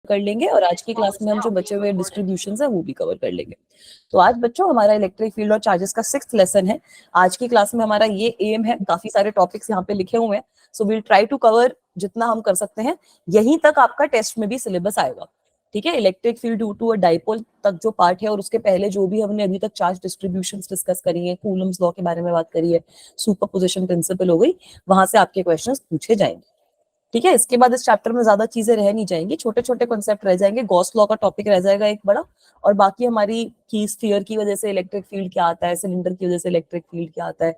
कर लेंगे और आज की क्लास में हम जो बचे हुए डिस्ट्रीब्यूशंस है वो भी कवर कर लेंगे। तो आज बच्चों हमारा इलेक्ट्रिक फील्ड और चार्जेस का 6th लेसन है। आज की क्लास में हमारा ये एम है, काफी सारे टॉपिक्स यहाँ पे लिखे हुए हैं, so will try to cover जितना हम कर सकते हैं। यहीं तक आपका टेस्ट में भी सिलेबस आएगा, ठीक है। Electric field due to a dipole तक जो पार्ट है और उसके पहले जो भी हमने अभी तक चार्ज डिस्ट्रीब्यूशंस डिस्कस करी है, कूलम्स लॉ के बारे में बात करी है, सुपरपोजिशन प्रिंसिपल हो गई, वहां से आपके क्वेश्चंस पूछे जाएंगे, ठीक है। इसके बाद इस चैप्टर में ज्यादा चीजें रह नहीं जाएंगी, छोटे छोटे कॉन्सेप्ट रह जाएंगे। गॉस लॉ का टॉपिक रह जाएगा एक बड़ा, और बाकी हमारी की स्फीयर की वजह से इलेक्ट्रिक फील्ड क्या आता है, सिलेंडर की वजह से इलेक्ट्रिक फील्ड क्या आता है,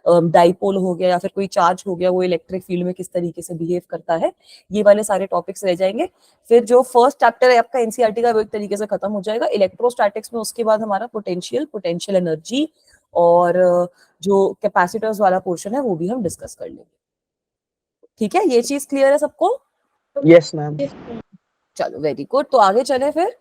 डाइपोल हो गया या फिर कोई चार्ज हो गया, वो इलेक्ट्रिक फील्ड में किस तरीके से बिहेव करता है, ये वाले सारे टॉपिक्स रह जाएंगे। फिर जो फर्स्ट चैप्टर है आपका एनसीईआरटी का वो एक तरीके से खत्म हो जाएगा इलेक्ट्रोस्टैटिक्स में। उसके बाद हमारा पोटेंशियल एनर्जी और जो कैपेसिटर्स वाला पोर्शन है वो भी हम डिस्कस कर लेंगे, ठीक है। ये चीज क्लियर है सबको? Yes ma'am. चलो वेरी गुड, तो आगे चले फिर।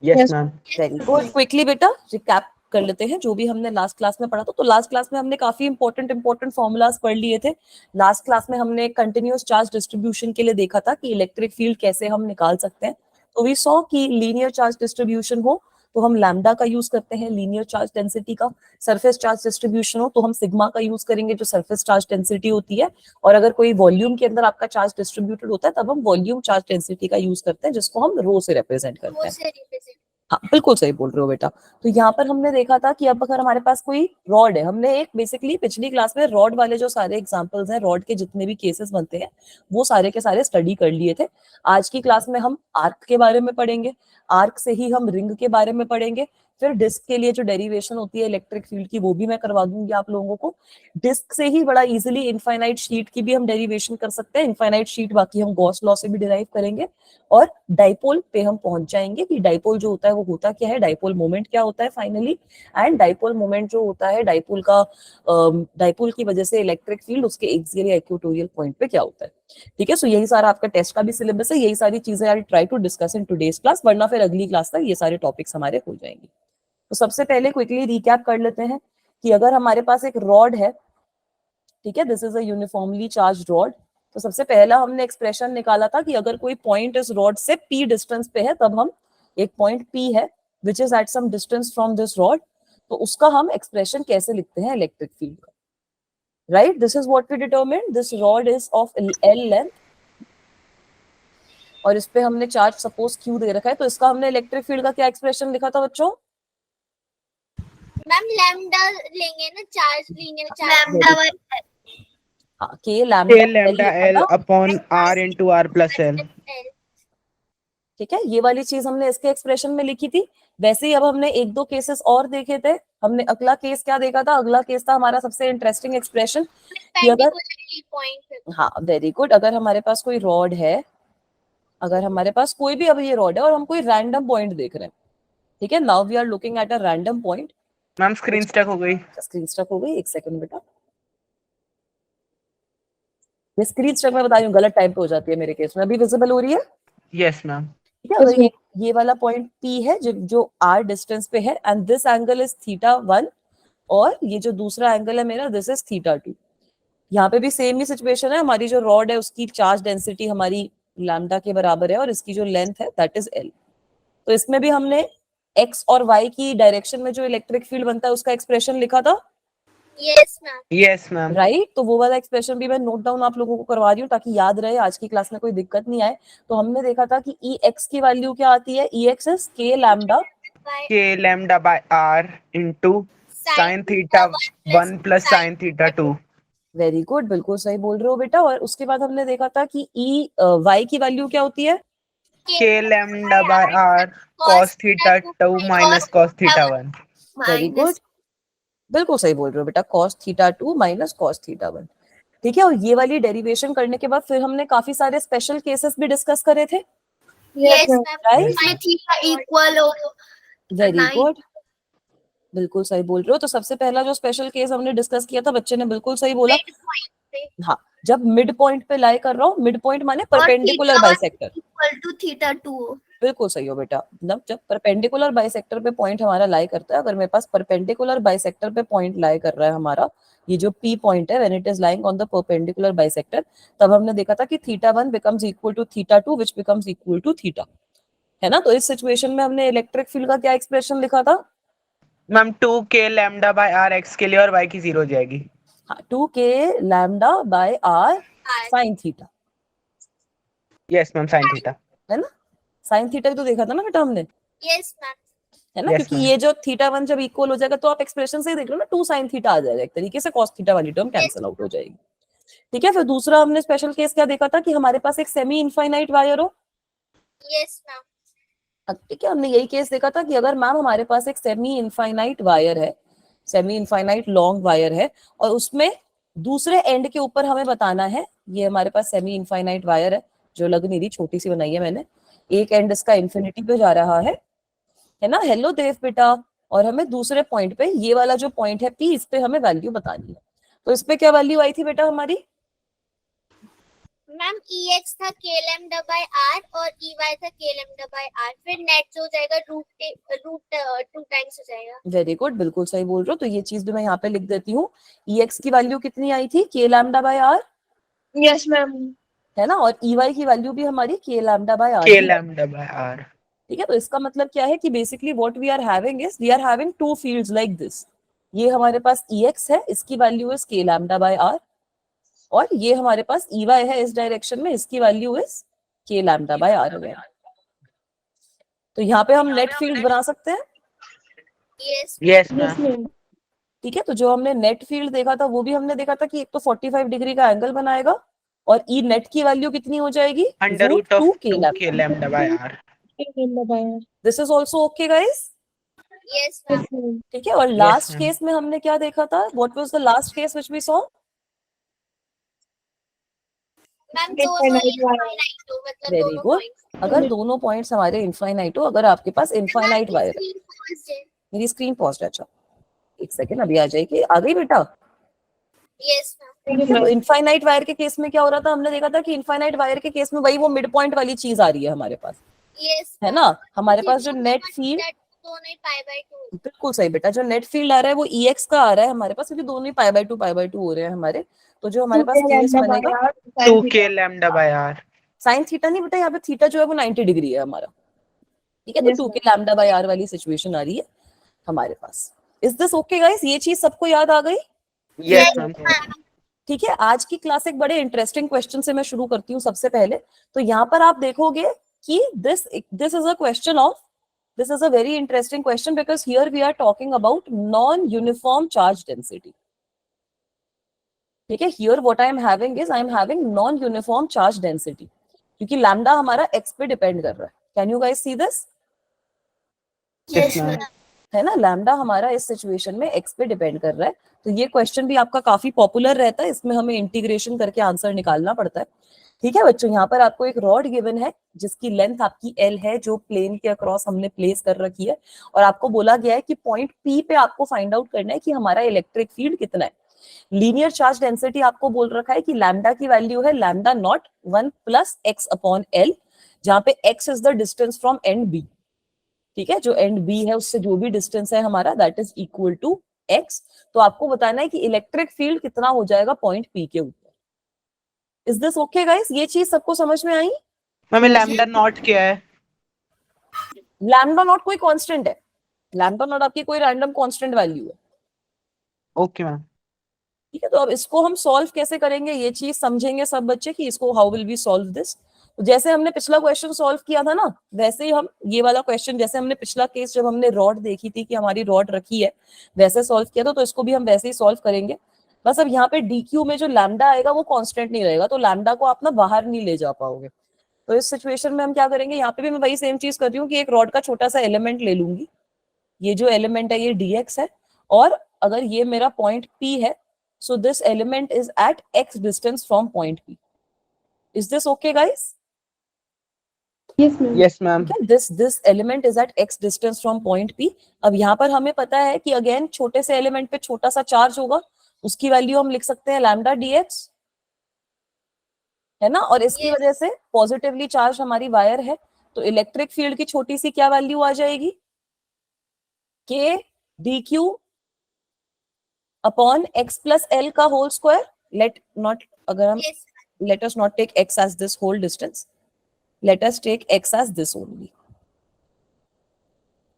Yes ma'am. Very good, quickly बेटा रिकैप कर लेते हैं जो भी हमने लास्ट क्लास में पढ़ा था। तो लास्ट क्लास में हमने काफी इंपॉर्टेंट फॉर्मूलाज पढ़ लिए थे। लास्ट क्लास में हमने कंटिन्यूअस चार्ज डिस्ट्रीब्यूशन के लिए देखा था कि इलेक्ट्रिक फील्ड कैसे हम निकाल सकते हैं। तो वी सॉ कि लीनियर चार्ज डिस्ट्रीब्यूशन हो तो हम लैम्डा का यूज करते हैं लीनियर चार्ज डेंसिटी का, सरफेस चार्ज डिस्ट्रीब्यूशन हो तो हम सिग्मा का यूज करेंगे जो सरफेस चार्ज डेंसिटी होती है, और अगर कोई वॉल्यूम के अंदर आपका चार्ज डिस्ट्रीब्यूटेड होता है तब हम वॉल्यूम चार्ज डेंसिटी का यूज करते हैं जिसको हम रो से रिप्रेजेंट करते हैं। हाँ बिल्कुल सही बोल रहे हो बेटा। तो यहाँ पर हमने देखा था कि अब अगर हमारे पास कोई रॉड है, हमने एक बेसिकली पिछली क्लास में रॉड वाले जो सारे एग्जांपल्स हैं, रॉड के जितने भी केसेस बनते हैं वो सारे के सारे स्टडी कर लिए थे। आज की क्लास में हम आर्क के बारे में पढ़ेंगे, आर्क से ही हम रिंग के बारे में पढ़ेंगे, फिर डिस्क के लिए जो डेरिवेशन होती है इलेक्ट्रिक फील्ड की वो भी मैं करवा दूंगी आप लोगों को। डिस्क से ही बड़ा इजीली इनफाइनाइट शीट की भी हम डेरिवेशन कर सकते हैं, इनफाइनाइट शीट बाकी हम गॉस लॉ से भी डिराइव करेंगे, और डाइपोल पे हम पहुंच जाएंगे कि डाइपोल जो होता है वो होता क्या है, डाइपोल मोमेंट क्या होता है फाइनली, एंड डाइपोल मोमेंट जो होता है डाइपोल का, डाइपोल की वजह से इलेक्ट्रिक फील्ड उसके एक्सियल या इक्वेटोरियल पॉइंट पे क्या होता है, ठीक है। सो यही सारा आपका टेस्ट का भी सिलेबस है, यही सारी चीजें I try to discuss in today's class, वरना फिर अगली क्लास तक ये सारे टॉपिक्स हमारे हो जाएंगे। तो सबसे पहले क्विकली रिकैप कर लेते हैं कि अगर हमारे पास एक रॉड है, ठीक है, this is a uniformly charge rod, तो सबसे पहला हमने एक्सप्रेशन निकाला था कि अगर कोई पॉइंट इस रॉड से p डिस्टेंस पे है तब हम, एक पॉइंट p है which is at some distance from this rod, तो उसका हम एक्सप्रेशन कैसे लिखते हैं इलेक्ट्रिक फील्ड का, right. This is what we determine, this rod is of l length और इस पे हमने चार्ज सपोज q दे रखा है, तो इसका हमने इलेक्ट्रिक फील्ड का क्या एक्सप्रेशन लिखा था बच्चों? मैम लैम्डा लेंगे ना, चार्ज लीनियर चार्ज, हाँ k lambda L upon R into R plus L। ठीक है, ये वाली चीज हमने इसके एक्सप्रेशन में लिखी थी। वैसे ही अब हमने एक दो केसेस और देखे थे। हमने अगला केस क्या देखा था? अगला केस था हमारा सबसे इंटरेस्टिंग एक्सप्रेशन कि अगर, हाँ वेरी गुड, अगर हमारे पास कोई रॉड है, अगर हमारे पास कोई भी अब ये रॉड है और हम कोई रैंडम पॉइंट देख रहे हैं, ठीक है, now we are looking at a random point. Ma'am screen stuck हो गई। स्क्रीन स्टक हो गई, एक सेकंड बेटा, ये स्क्रीन स्टक मैं बता रही हूँ गलत टाइम पे हो जाती है मेरे केस में। अभी विजिबल हो रही है? Yes ma'am. ठीक है, अगर ये वाला पॉइंट P है जो R डिस्टेंस पे है, एंड दिस एंगल इज θ1, और ये जो दूसरा एंगल है मेरा, दिस इज θ2। यहाँ पे भी सेम ही सिचुएशन है, हमारी जो रॉड है उसकी चार्ज डेंसिटी हमारी लैम्डा के बराबर है और इसकी जो लेंथ है दैट इज L। तो इसमें भी हमने x और y की डायरेक्शन में जो इलेक्ट्रिक फील्ड बनता है उसका एक्सप्रेशन लिखा था। Yes ma'am. Yes ma'am. Right, तो वो वाला एक्सप्रेशन भी मैं नोट डाउन आप लोगों को करवा रही हूँ ताकि याद रहे, आज की क्लास में कोई दिक्कत नहीं आए। तो हमने देखा था कि Ex की वैल्यू क्या आती है? Ex is k lambda, K lambda by R into sine θ1 plus sine θ2। Very good, बिल्कुल सही बोल रहे हो बेटा। और उसके बाद हमने देखा था कि y की वैल्यू क्या होती है? K lambda by R cos θ2 minus cos θ1। Very good, बिल्कुल सही बोल रहे हो बेटा, cos θ2 माइनस cos θ1। ठीक है, और ये वाली डेरिवेशन करने के बाद फिर हमने काफी सारे स्पेशल केसेस भी डिस्कस करे थे। वेरी गुड, बिल्कुल सही बोल रहे हो। तो सबसे पहला जो स्पेशल केस हमने डिस्कस किया था, बच्चे ने बिल्कुल सही बोला, पे हाँ, जब मिड पॉइंट पे लाई कर रहा हूँ, मिड पॉइंट माने और perpendicular theta bisector. Equal to theta 2 बिल्कुल सही हो बेटा, मतलब जब परपेंडिकुलर बाइसेक्टर पे पॉइंट हमारा लाई करता है, अगर मेरे पास परपेंडिकुलर बाइसेक्टर पे पॉइंट लाई कर रहा है हमारा, ये जो P पॉइंट है, when it is lying on the perpendicular bisector, तब हमने देखा था कि θ1 becomes equal to θ2 which becomes equal to theta, है ना। तो इस सिचुएशन में हमने इलेक्ट्रिक फील्ड का क्या एक्सप्रेशन लिखा था? Ma'am 2k lambda by r x के लिए और y की 0 हो जाएगी। हाँ, 2k lambda by r sine theta, yes ma'am sine theta. है ना। साइन थीटा तो देखा था ना बेटा हमने, यस मैम है ना, Yes, क्योंकि ma'am. ये जो θ1 जब इक्वल हो जाएगा तो आप एक्सप्रेशन से ही देख लो ना, 2 sin थीटा आ जाएगा, एक तरीके से cos थीटा वाली टर्म कैंसिल आउट हो जाएगी। ठीक है, फिर दूसरा हमने स्पेशल केस क्या देखा था कि हमारे पास एक सेमी इनफाइनाइट वायर हो। यस मैम ठीक है, हमने यही केस देखा था कि अगर मैम हमारे पास एक सेमी इनफाइनाइट वायर है, सेमी इनफाइनाइट लॉन्ग वायर है, और उसमें दूसरे एंड के ऊपर हमें बताना है, ये हमारे पास सेमी इनफाइनाइट वायर है जो लग नहीं रही, छोटी सी बनाई है मैंने, एक एंड इसका इंफिनिटी पे जा रहा है ना। हेलो देव बेटा, और हमें दूसरे पॉइंट पे, ये वाला जो पॉइंट है P, इस पे हमें वैल्यू बतानी है। तो इस पे क्या वैल्यू आई थी बेटा हमारी? मैम EX था k lambda by r और EY था k lambda by r, फिर नेट हो जाएगा रूट 2 टाइम्स हो जाएगा। वेरी गुड, बिल्कुल सही बोल रहे हो। तो ये चीज भी मैं यहाँ पे लिख देती हूँ, EX की वैल्यू कितनी आई थी? k lambda by r, yes ma'am है ना, और EY की वैल्यू भी हमारी k lambda by r k ही है। Lambda bye r। ठीक है, तो इसका मतलब क्या है कि basically what we are having is we are having two fields like this. ये हमारे पास EX है, इसकी value is k lambda by r, और ये हमारे पास EY है इस डायरेक्शन में, इसकी value is k lambda by r। तो यहाँ पे हम नेट फील्ड बना सकते हैं। Yes yes ma'am. ठीक है, तो जो हमने नेट फील्ड देखा था वो भी हमने देखा था कि एक तो 45 डिग्री का एंगल बनाएगा, और ई नेट की वैल्यू कितनी हो जाएगी? Under root root of 2k 2k lambda bye r। This is also okay guys. Yes ma'am ठीक है, और यस लास्ट मैम। केस में हमने क्या देखा था? What was the last case which we saw? Ma'am दोनों इनफाइनाइट हो, मतलब वेरी दोनों गुड, पॉइंट्स। अगर दोनों पॉइंट्स हमारे इनफाइनाइट हो, अगर आपके पास इनफाइनाइट वायर है। मेरी स्क्रीन पॉज है, अच्छा एक सेकेंड, अभी आ जाएगी, आ गई बेटा। यस मैम ठीक है, तो इनफाइनाइट वायर के केस में क्या हो रहा था? हमने देखा था कि इनफाइनाइट वायर के केस में वही वो मिड पॉइंट वाली चीज आ रही है हमारे पास, यस है ना। हमारे पास जो नेट फील्ड, दोनों ही पाई बाय 2। बिल्कुल सही बेटा, जो नेट फील्ड आ रहा है वो EX का आ रहा है हमारे पास, क्योंकि दोनों ही π/2 हो रहे हैं हमारे। तो जो हमारे पास केस बनेगा, 2k lambda bye r। Sine theta नहीं बेटा, यहाँ पे थीटा जो है वो 90 डिग्री है हमारा। ठीक है, तो 2k लैम्डा बाय r वाली सिचुएशन आ रही है हमारे पास। Is this okay guys? ये चीज सबको याद आ गई? Yes ma'am. ठीक है, आज की क्लास एक बड़े इंटरेस्टिंग क्वेश्चन से मैं शुरू करती हूँ सबसे पहले। तो यहाँ पर आप देखोगे कि this is a question of, this is a very interesting question because here we are talking about non-uniform charge density. ठीक है, here what I am having is I am having non-uniform charge density, क्योंकि lambda हमारा x पे depend कर रहा है। Can you guys see this? Yes ma'am. है ना, लैम्डा हमारा इस सिचुएशन में x पे डिपेंड कर रहा है। तो ये क्वेश्चन भी आपका काफी पॉपुलर रहता है, इसमें हमें इंटीग्रेशन करके आंसर निकालना पड़ता है। ठीक है बच्चों, यहाँ पर आपको एक रॉड गिवन है जिसकी लेंथ आपकी L है, जो प्लेन के अक्रॉस हमने प्लेस कर रखी है, और आपको बोला गया है कि पॉइंट P पे आपको फाइंड आउट करना है कि हमारा इलेक्ट्रिक फील्ड कितना है। लीनियर चार्ज डेंसिटी आपको बोल रखा है कि लैम्डा की वैल्यू है lambda not 1 plus x upon L, जहां पे x is the distance from and B। ठीक है, जो एंड B है उससे जो भी डिस्टेंस है हमारा, that is equal to x। तो आपको बताना है कि इलेक्ट्रिक फील्ड कितना हो जाएगा पॉइंट P के ऊपर। Is this okay guys? ये चीज सबको समझ में आई? मैम लैम्डा नॉट क्या है? लैम्डा नॉट कोई कांस्टेंट है, लैम्डा नॉट आपकी कोई रैंडम कांस्टेंट वैल्यू है। Okay ma'am. ठीक है, तो अब इसको हम सॉल्व कैसे करेंगे ये चीज समझेंगे सब बच्चे कि इसको how will we solve this. तो जैसे हमने पिछला क्वेश्चन सॉल्व किया था ना, वैसे ही हम ये वाला क्वेश्चन, जैसे हमने पिछला केस जब हमने रॉड देखी थी कि हमारी रॉड रखी है, वैसे सॉल्व किया था, तो इसको भी हम वैसे ही सॉल्व करेंगे। बस अब यहाँ पे DQ में जो लैम्डा आएगा वो कांस्टेंट नहीं रहेगा, तो लैम्डा को आप ना बाहर नहीं ले जा पाओगे। तो इस सिचुएशन में हम क्या करेंगे, यहाँ पे भी मैं वही सेम चीज कर रही हूँ कि एक रॉड का छोटा सा एलिमेंट ले लूंगी। ये जो एलिमेंट है ये dx है, और अगर ये मेरा पॉइंट P है, so this element is at x distance from point P. Is this okay guys? Yes ma'am. Okay, this element is at x distance from point P. अब यहाँ पर हमें पता है कि अगेन छोटे से एलिमेंट पे छोटा सा चार्ज होगा, उसकी वैल्यू हम लिख सकते हैं लैम्डा dx, है ना, और इसकी Yes. वजह से पॉजिटिवली चार्ज हमारी वायर है, तो इलेक्ट्रिक फील्ड की छोटी सी क्या वैल्यू आ जाएगी, के d Q upon X plus L का होल स्क्वायर. लेट नॉट, अगर हम Yes. let us not take x as this whole distance, let us take x as this only.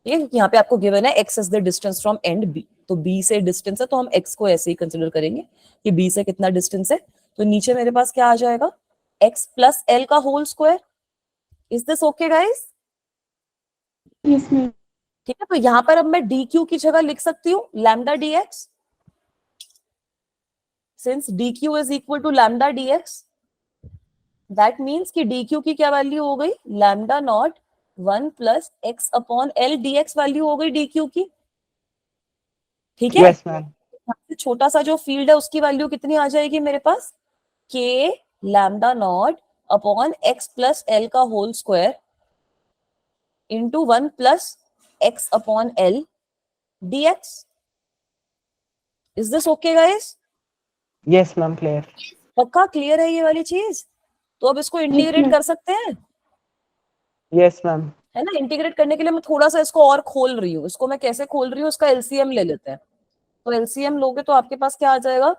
ये यहाँ पे आपको गिवन है x is the distance from end b, तो b से डिस्टेंस है तो हम x को ऐसे ही कंसिडर करेंगे कि b से कितना डिस्टेंस है. तो नीचे मेरे पास क्या आ जाएगा, x प्लस एल का whole square. Is this okay guys? Yes ma'am. ठीक है, तो यहाँ पर अब मैं dq की जगह लिख सकती हूँ lambda dx, since dq is equal to lambda dx, that means कि dq की क्या वैल्यू हो गई, lambda not 1 plus x upon L dx value हो गई dq की. ठीक है, यस मैम. छोटा सा जो फील्ड है उसकी वैल्यू कितनी आ जाएगी मेरे पास, K lambda not upon X plus L का whole square into 1 plus x upon L dx. Is this okay guys? Yes ma'am, clear. पक्का क्लियर है ये वाली चीज? तो अब इसको इंटीग्रेट कर सकते हैं, यस मैम. है ना. इंटीग्रेट करने के लिए मैं थोड़ा सा इसको और खोल रही हूँ. इसको मैं कैसे खोल रही हूँ, इसका एलसीएम ले लेते हैं. तो एलसीएम लोगे तो आपके पास क्या आ जाएगा,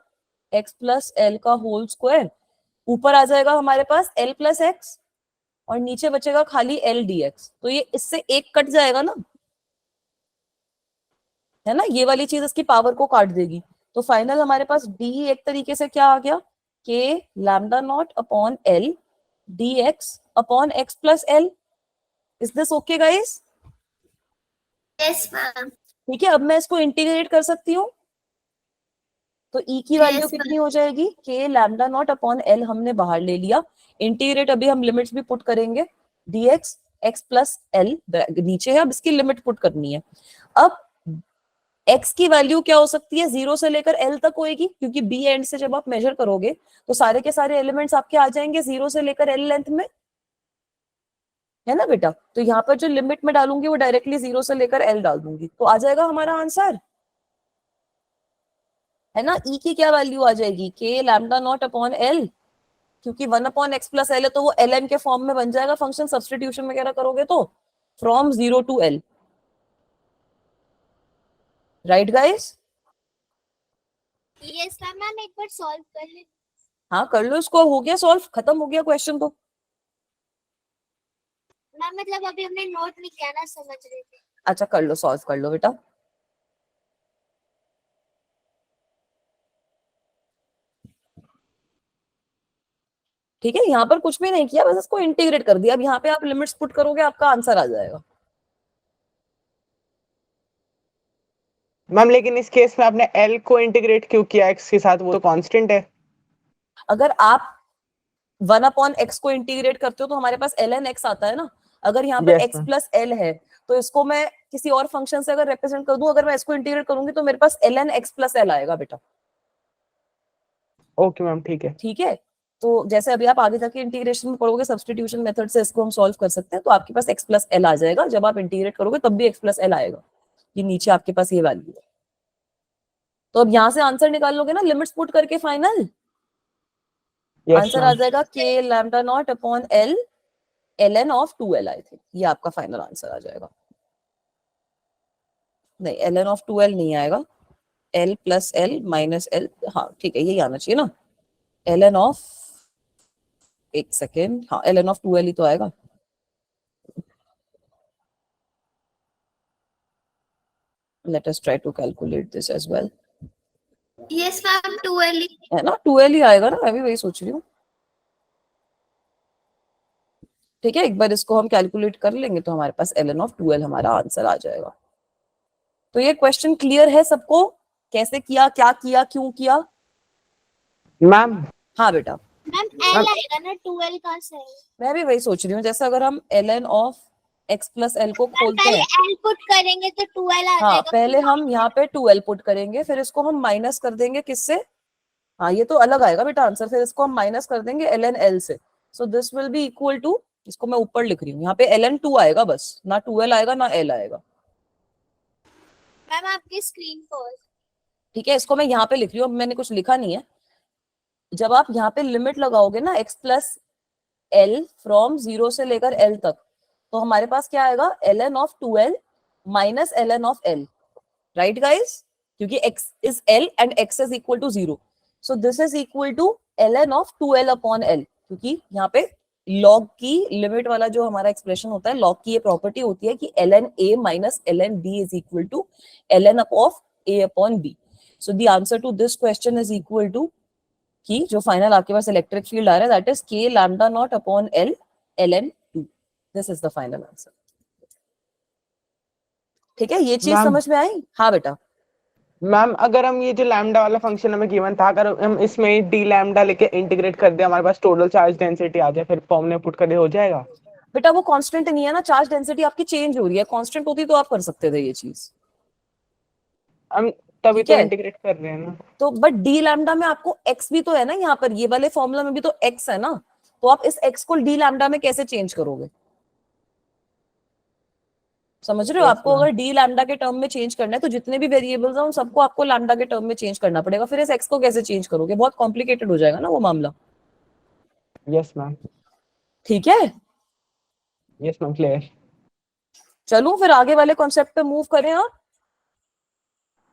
एक्स प्लस एल का होल स्क्वायर, ऊपर आ जाएगा हमारे पास एल प्लस एक्स, और नीचे बचेगा खाली एल डी एक्स. तो ये इससे एक कट जाएगा ना, है ना, ये वाली चीज इसकी पावर को काट देगी. तो फाइनल हमारे पास डी एक तरीके से क्या आ गया, के lambda not upon L D x upon X plus L. Is this okay guys? Yes, ma'am. ठीक है, अब मैं इसको इंटीग्रेट कर सकती हूँ. तो ई की वैल्यू Yes, कितनी हो जाएगी, k lambda not upon L हमने बाहर ले लिया. इंटीग्रेट अभी हम लिमिट्स भी पुट करेंगे, dx x प्लस एल नीचे है, अब इसकी लिमिट पुट करनी है. अब x की वैल्यू क्या हो सकती है, 0 से लेकर l तक होएगी, क्योंकि b एंड से जब आप मेजर करोगे तो सारे के सारे एलिमेंट्स आपके आ जाएंगे 0 से लेकर l लेंथ में, है ना बेटा. तो यहाँ पर जो लिमिट में डालूंगी वो डायरेक्टली 0 से लेकर l डाल दूंगी, तो आ जाएगा हमारा आंसर, है ना. ई की क्या वैल्यू आ जाएगी, k lambda not upon L, क्योंकि 1 अपॉन एक्स प्लस एल है तो वो एल एन के फॉर्म में बन जाएगा फंक्शन, सब्सटीट्यूशन वगैरह करोगे तो, from 0 to l. Right guys? Yes, ma'am. Ma'am एक बार सॉल्व कर ले. हाँ कर लो इसको, हो गया सॉल्व, खत्म हो गया क्वेश्चन तो. मैम मतलब अभी हमने नोट नहीं किया ना, समझ रहे थे. अच्छा कर लो, सॉल्व कर लो बेटा. ठीक है, यहाँ पर कुछ भी नहीं किया, बस इसको इंटीग्रेट कर दिया. अब यहाँ पे आप लिमिट्स पुट करोगे आपका आंसर आ जाएगा. मैम लेकिन इस केस में आपने L को इंटीग्रेट क्यों किया x के साथ, वो तो कांस्टेंट है. अगर आप 1 अपॉन एक्स को इंटीग्रेट करते हो तो हमारे पास एल एन एक्स आता है ना. अगर यहाँ पर Yes, x ma'am. Plus L है तो इसको मैं किसी और फंक्शन से अगर रिप्रेजेंट कर दूं, अगर मैं इसको इंटीग्रेट करूंगी तो मेरे पास L N X plus L आएगा बेटा. ओके मैम, ठीक है. ठीक है, तो जैसे अभी आप आगे जाके इंटीग्रेशन में पढ़ोगे, सब्स्टिट्यूशन मेथड से इसको हम सॉल्व कर सकते हैं, तो आपके पास एक्स प्लस एल आ जाएगा. जब आप इंटीग्रेट करोगे तब भी एक्स प्लस एल आएगा, ये नीचे आपके पास ये वैल्यू है. तो अब यहाँ से आंसर निकाल लोगे ना लिमिट्स पुट करके, फाइनल यस आंसर आ मैम. जाएगा के lambda not upon l l n of 2l. I think ये आपका फाइनल आंसर आ जाएगा. नहीं, एल एन ऑफ 2l नहीं आएगा, L plus L minus L. हाँ ठीक है, यही आना चाहिए ना, एल एन ऑफ, एक सेकेंड, हाँ एल एन ऑफ 2l ही तो आएगा. Let us try to calculate this as well. Yes, ma'am. 2L. है ना, 2l ही आएगा ना, मैं भी वही सोच रही हूँ. ठीक है, एक बार इसको हम कैलकुलेट कर लेंगे तो हमारे पास ln ऑफ 2l हमारा आंसर आ जाएगा. तो ये क्वेश्चन क्लियर है सबको, कैसे किया, क्या किया, क्यों किया? मैम हाँ बेटा, मैम L आएगा ना, 2L कहाँ से आएगा? मैं भी वही सोच रही हूँ. जैसे अगर हम ln of x plus L को मैम खोलते पहले हैं, L पुट करेंगे तो 2L आ हाँ जाएगा. पहले हम यहाँ पे 2l पुट करेंगे, फिर इसको हम माइनस कर देंगे किससे, हाँ ये तो अलग आएगा बेटा आंसर, फिर इसको हम माइनस कर देंगे ln l से. So this will be equal to, इसको मैं ऊपर लिख रही हूँ, यहाँ पे ln 2 आएगा बस, ना 2l आएगा ना l आएगा. मैम आपकी स्क्रीन पर. ठीक है, इसको मैं यहाँ पे लिख रही हूँ, मैंने कुछ लिखा नहीं है. जब आप यहाँ पे लिमिट लगाओगे ना x प्लस l फ्रॉम 0 से लेकर l तक, तो हमारे पास क्या आएगा, ln of 2l minus ln of l, right guys, क्योंकि x is l and x is equal to 0, so this is equal to ln of 2l upon l, क्योंकि यहाँ पे log की लिमिट वाला जो हमारा एक्सप्रेशन होता है, log की ये प्रॉपर्टी होती है कि ln a minus ln b is equal to ln of a upon b. So the answer to this question is equal to कि जो फाइनल आपके पास इलेक्ट्रिक फील्ड आ रहा है that is k lambda not upon l ln 2. This is the final answer. ठीक है, ये चीज ma'am, समझ में आई? हाँ बेटा. मैम अगर हम ये जो लैम्डा वाला फंक्शन हमें गिवन था, अगर हम इसमें डी लैम्डा लेके इंटीग्रेट कर दे, हमारे पास टोटल चार्ज डेंसिटी आ जाए, फिर फॉर्म में पुट कर दे, हो जाएगा? बेटा वो कांस्टेंट नहीं है ना, चार्ज डेंसिटी आपकी चेंज हो रही है, कांस्टेंट होती तो आप कर सकते थे ये चीज. हम तभी ठीक तो है, इंटीग्रेट कर रहे हैं ना. तो बट डी लैम्डा में आपको x भी तो है ना, यहाँ पर ये वाले फॉर्मूला में भी तो x है ना, तो आप इस x को डी लैम्डा में कैसे चेंज करोगे? समझ रहे हो? Yes, आपको ma'am. अगर डी लैम्डा के टर्म में चेंज करना है तो जितने भी वेरिएबल्स हैं उन सबको आपको लैम्डा के टर्म में चेंज करना पड़ेगा, फिर इस x को कैसे चेंज करोगे? बहुत कॉम्प्लिकेटेड हो जाएगा ना वो मामला. Yes ma'am. ठीक है, यस मैम, क्लियर. चलो फिर आगे वाले कॉन्सेप्ट पे मूव करें आप.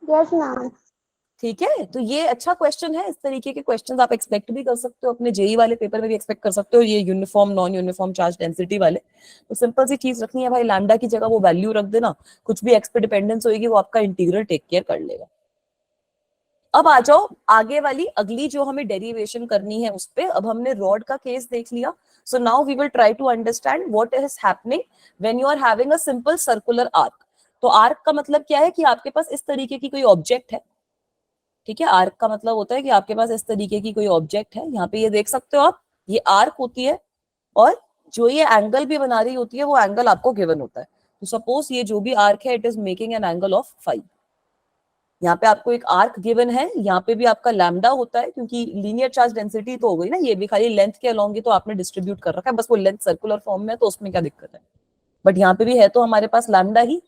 Yes, ma'am. ठीक है, तो ये अच्छा क्वेश्चन है. इस तरीके के क्वेश्चंस आप एक्सपेक्ट भी कर सकते हो, अपने जेई वाले पेपर में भी एक्सपेक्ट कर सकते हो, ये uniform non uniform charge density वाले. तो सिंपल सी चीज रखनी है भाई, लैम्डा की जगह वो वैल्यू रख देना, कुछ भी एक्स पे डिपेंडेंस होगी वो आपका इंटीग्रल टेक केयर कर लेगा. अब आ जाओ आगे वाली अगली जो हमें डेरिवेशन करनी है उस पे. अब हमने रॉड का केस देख लिया, so now we will try to understand what is happening when you are having a simple circular arc. तो आर्क का मतलब क्या है कि आपके पास इस तरीके की कोई ऑब्जेक्ट है. ठीक है, आर्क का मतलब होता है कि आपके पास इस तरीके की कोई ऑब्जेक्ट है. यहाँ पे ये देख सकते हो आप, ये आर्क होती है और जो ये एंगल भी बना रही होती है वो एंगल आपको गिवन होता है. तो सपोज ये जो भी आर्क है it is making an angle of 5. यहाँ पे आपको एक आर्क गिवन है, यहाँ पे भी आपका लैम्डा होता है क्योंकि लीनियर चार्ज डेंसिटी तो हो गई ना, ये भी खाली लेंथ के अलोंग ही तो आपने डिस्ट्रीब्यूट कर रखा है, बस वो लेंथ सर्कुलर फॉर्म में है तो उसमें क्या दिक्कत है, बट यहाँ पे भी है तो हमारे पास लैम्डा ही.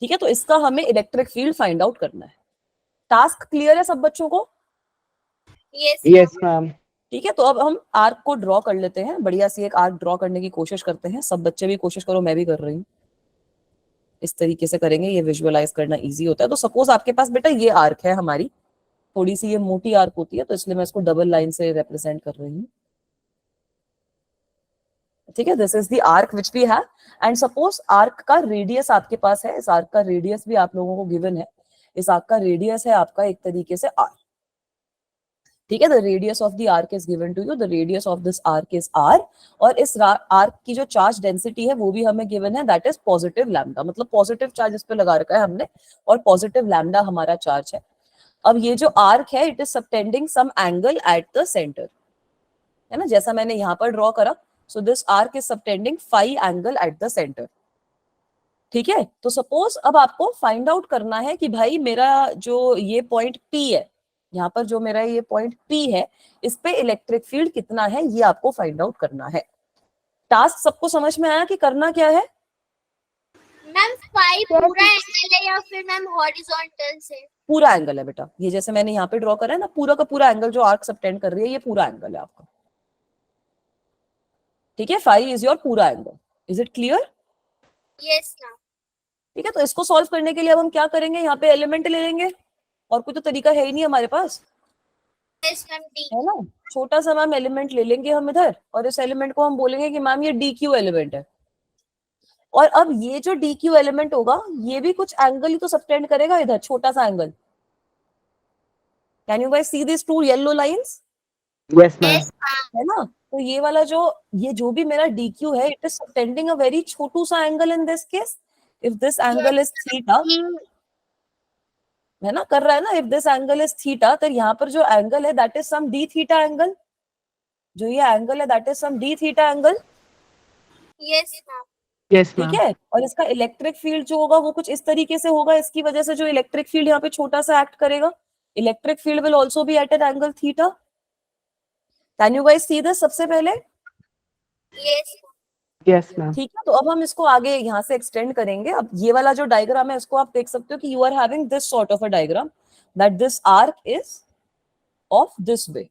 ठीक है, तो इसका हमें इलेक्ट्रिक फील्ड फाइंड आउट करना है. टास्क क्लियर है सब बच्चों को? Yes ma'am. ठीक है, तो अब हम आर्क को ड्रॉ कर लेते हैं. बढ़िया सी एक आर्क ड्रॉ करने की कोशिश करते हैं. सब बच्चे भी कोशिश करो, मैं भी कर रही हूँ. इस तरीके से करेंगे, ये विजुअलाइज करना इजी होता है. तो सपोज आपके पास बेटा ये आर्क है हमारी, थोड़ी सी ये मोटी आर्क होती है तो इसलिए मैं इसको डबल लाइन से रिप्रेजेंट कर रही हूँ. ठीक है, this is the arc which we have. And suppose arc का रेडियस आपके पास है, इस आर्क का रेडियस भी आप लोगों को गिवन है. इस आर्क का रेडियस है आपका एक तरीके से r. ठीक है, the radius of the arc is given to you, the radius of this arc is r. और इस आर्क की जो चार्ज डेंसिटी है वो भी हमें गिवन है, दैट इज पॉजिटिव लैम्डा, मतलब पॉजिटिव चार्ज इस पे लगा रखा है हमने और पॉजिटिव लैम्डा हमारा चार्ज है. अब ये जो आर्क है it is subtending some angle at the centre, है ना, जैसा मैंने यहाँ पर ड्रॉ करा. So this arc is subtending phi angle at the centre. ठीक है, तो सपोज अब आपको फाइंड आउट करना है कि भाई मेरा जो ये पॉइंट P है, यहाँ पर जो मेरा ये पॉइंट P है, इस पे इलेक्ट्रिक फील्ड कितना है ये आपको फाइंड आउट करना है. टास्क सबको समझ में आया कि करना क्या है? मैम 5 पूरा एंगल है या फिर मैम हॉरिजॉन्टल से? पूरा एंगल है बेटा, ये जैसे मैंने यहाँ पे ड्रॉ करा है ना, पूरा का पूरा एंगल जो आर्क सबटेंड कर रही है ये पूरा एंगल है आपका. ठीक है, 5 इज योर पूरा angle. Is it clear? Yes ma'am. ठीक है, तो इसको सॉल्व करने के लिए अब हम क्या करेंगे, यहाँ पे एलिमेंट ले लेंगे, और कोई तो तरीका है ही नहीं हमारे पास, यस मैम. डी है ना. छोटा सा मैम एलिमेंट ले लेंगे हम इधर, और इस एलिमेंट को हम बोलेंगे कि मैम ये DQ एलिमेंट है. और अब ये जो DQ एलिमेंट होगा ये भी कुछ एंगल ही तो सबटेंड करेगा इधर, छोटा सा angle. Can you guys see this two yellow lines? Yes ma'am. है ना, तो ये वाला जो भी मेरा DQ है it is subtending a very छोटू सा angle in this case. If this angle is theta, है ना, कर रहा है ना, if this angle is theta, तो यहाँ पर जो एंगल है that is some D theta angle. जो ये एंगल है that is some D theta angle. Yes ma'am. Yes ठीक मैम. है, और इसका इलेक्ट्रिक फील्ड जो होगा वो कुछ इस तरीके से होगा, इसकी वजह से जो इलेक्ट्रिक फील्ड यहाँ पे छोटा सा एक्ट करेगा, electric field will also be at an angle theta. Can you guys see this सबसे पहले? यस. Yes ma'am. ठीक है, तो अब हम इसको आगे यहाँ से एक्सटेंड करेंगे. अब ये वाला जो डायग्राम है इसको आप देख सकते हो कि you are having this sort of a diagram that this arc is of this way.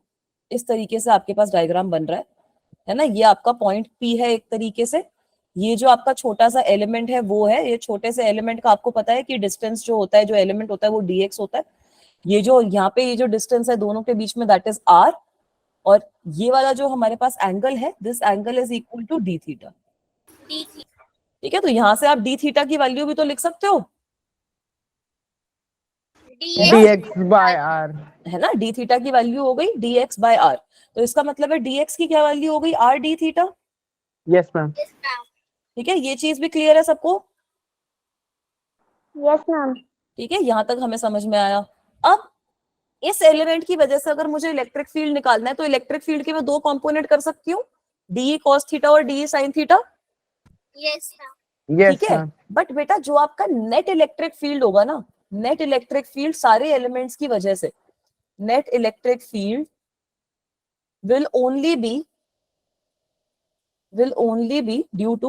इस तरीके से आपके पास डायग्राम बन रहा है ना। ये आपका पॉइंट P है एक तरीके से। ये जो आपका छोटा सा एलिमेंट है वो है, ये छोटे से एलिमेंट का आपको पता है कि डिस्टेंस जो होता है, जो एलिमेंट होता है वो dx होता है। ये जो यहाँ पे ये जो डिस्टेंस है दोनों के बीच में, दैट इज r। और ये वाला जो हमारे पास एंगल है, this angle is equal to d theta. D थी ठीक है, तो यहां से आप d थीटा की वैल्यू भी तो लिख सकते हो, डी dx by r। है ना। d थीटा की वैल्यू हो गई dx बाय r, तो इसका मतलब है dx की क्या वैल्यू हो गई, r d theta. Yes ma'am. Yes ma'am. ठीक है, ये चीज भी क्लियर है सबको। Yes ma'am. ठीक है, यहां तक हमें समझ में आया। अब इस एलिमेंट की वजह से अगर मुझे इलेक्ट्रिक फील्ड निकालना है तो इलेक्ट्रिक फील्ड के मैं दो कंपोनेंट कर सकती हूँ, डी कॉस थीटा और D sign theta. Yes ma'am. Yes ठीक है, मैम। बट बेटा जो आपका नेट इलेक्ट्रिक फील्ड होगा ना, नेट इलेक्ट्रिक फील्ड सारे एलिमेंट्स की वजह से, net electric field will only be due to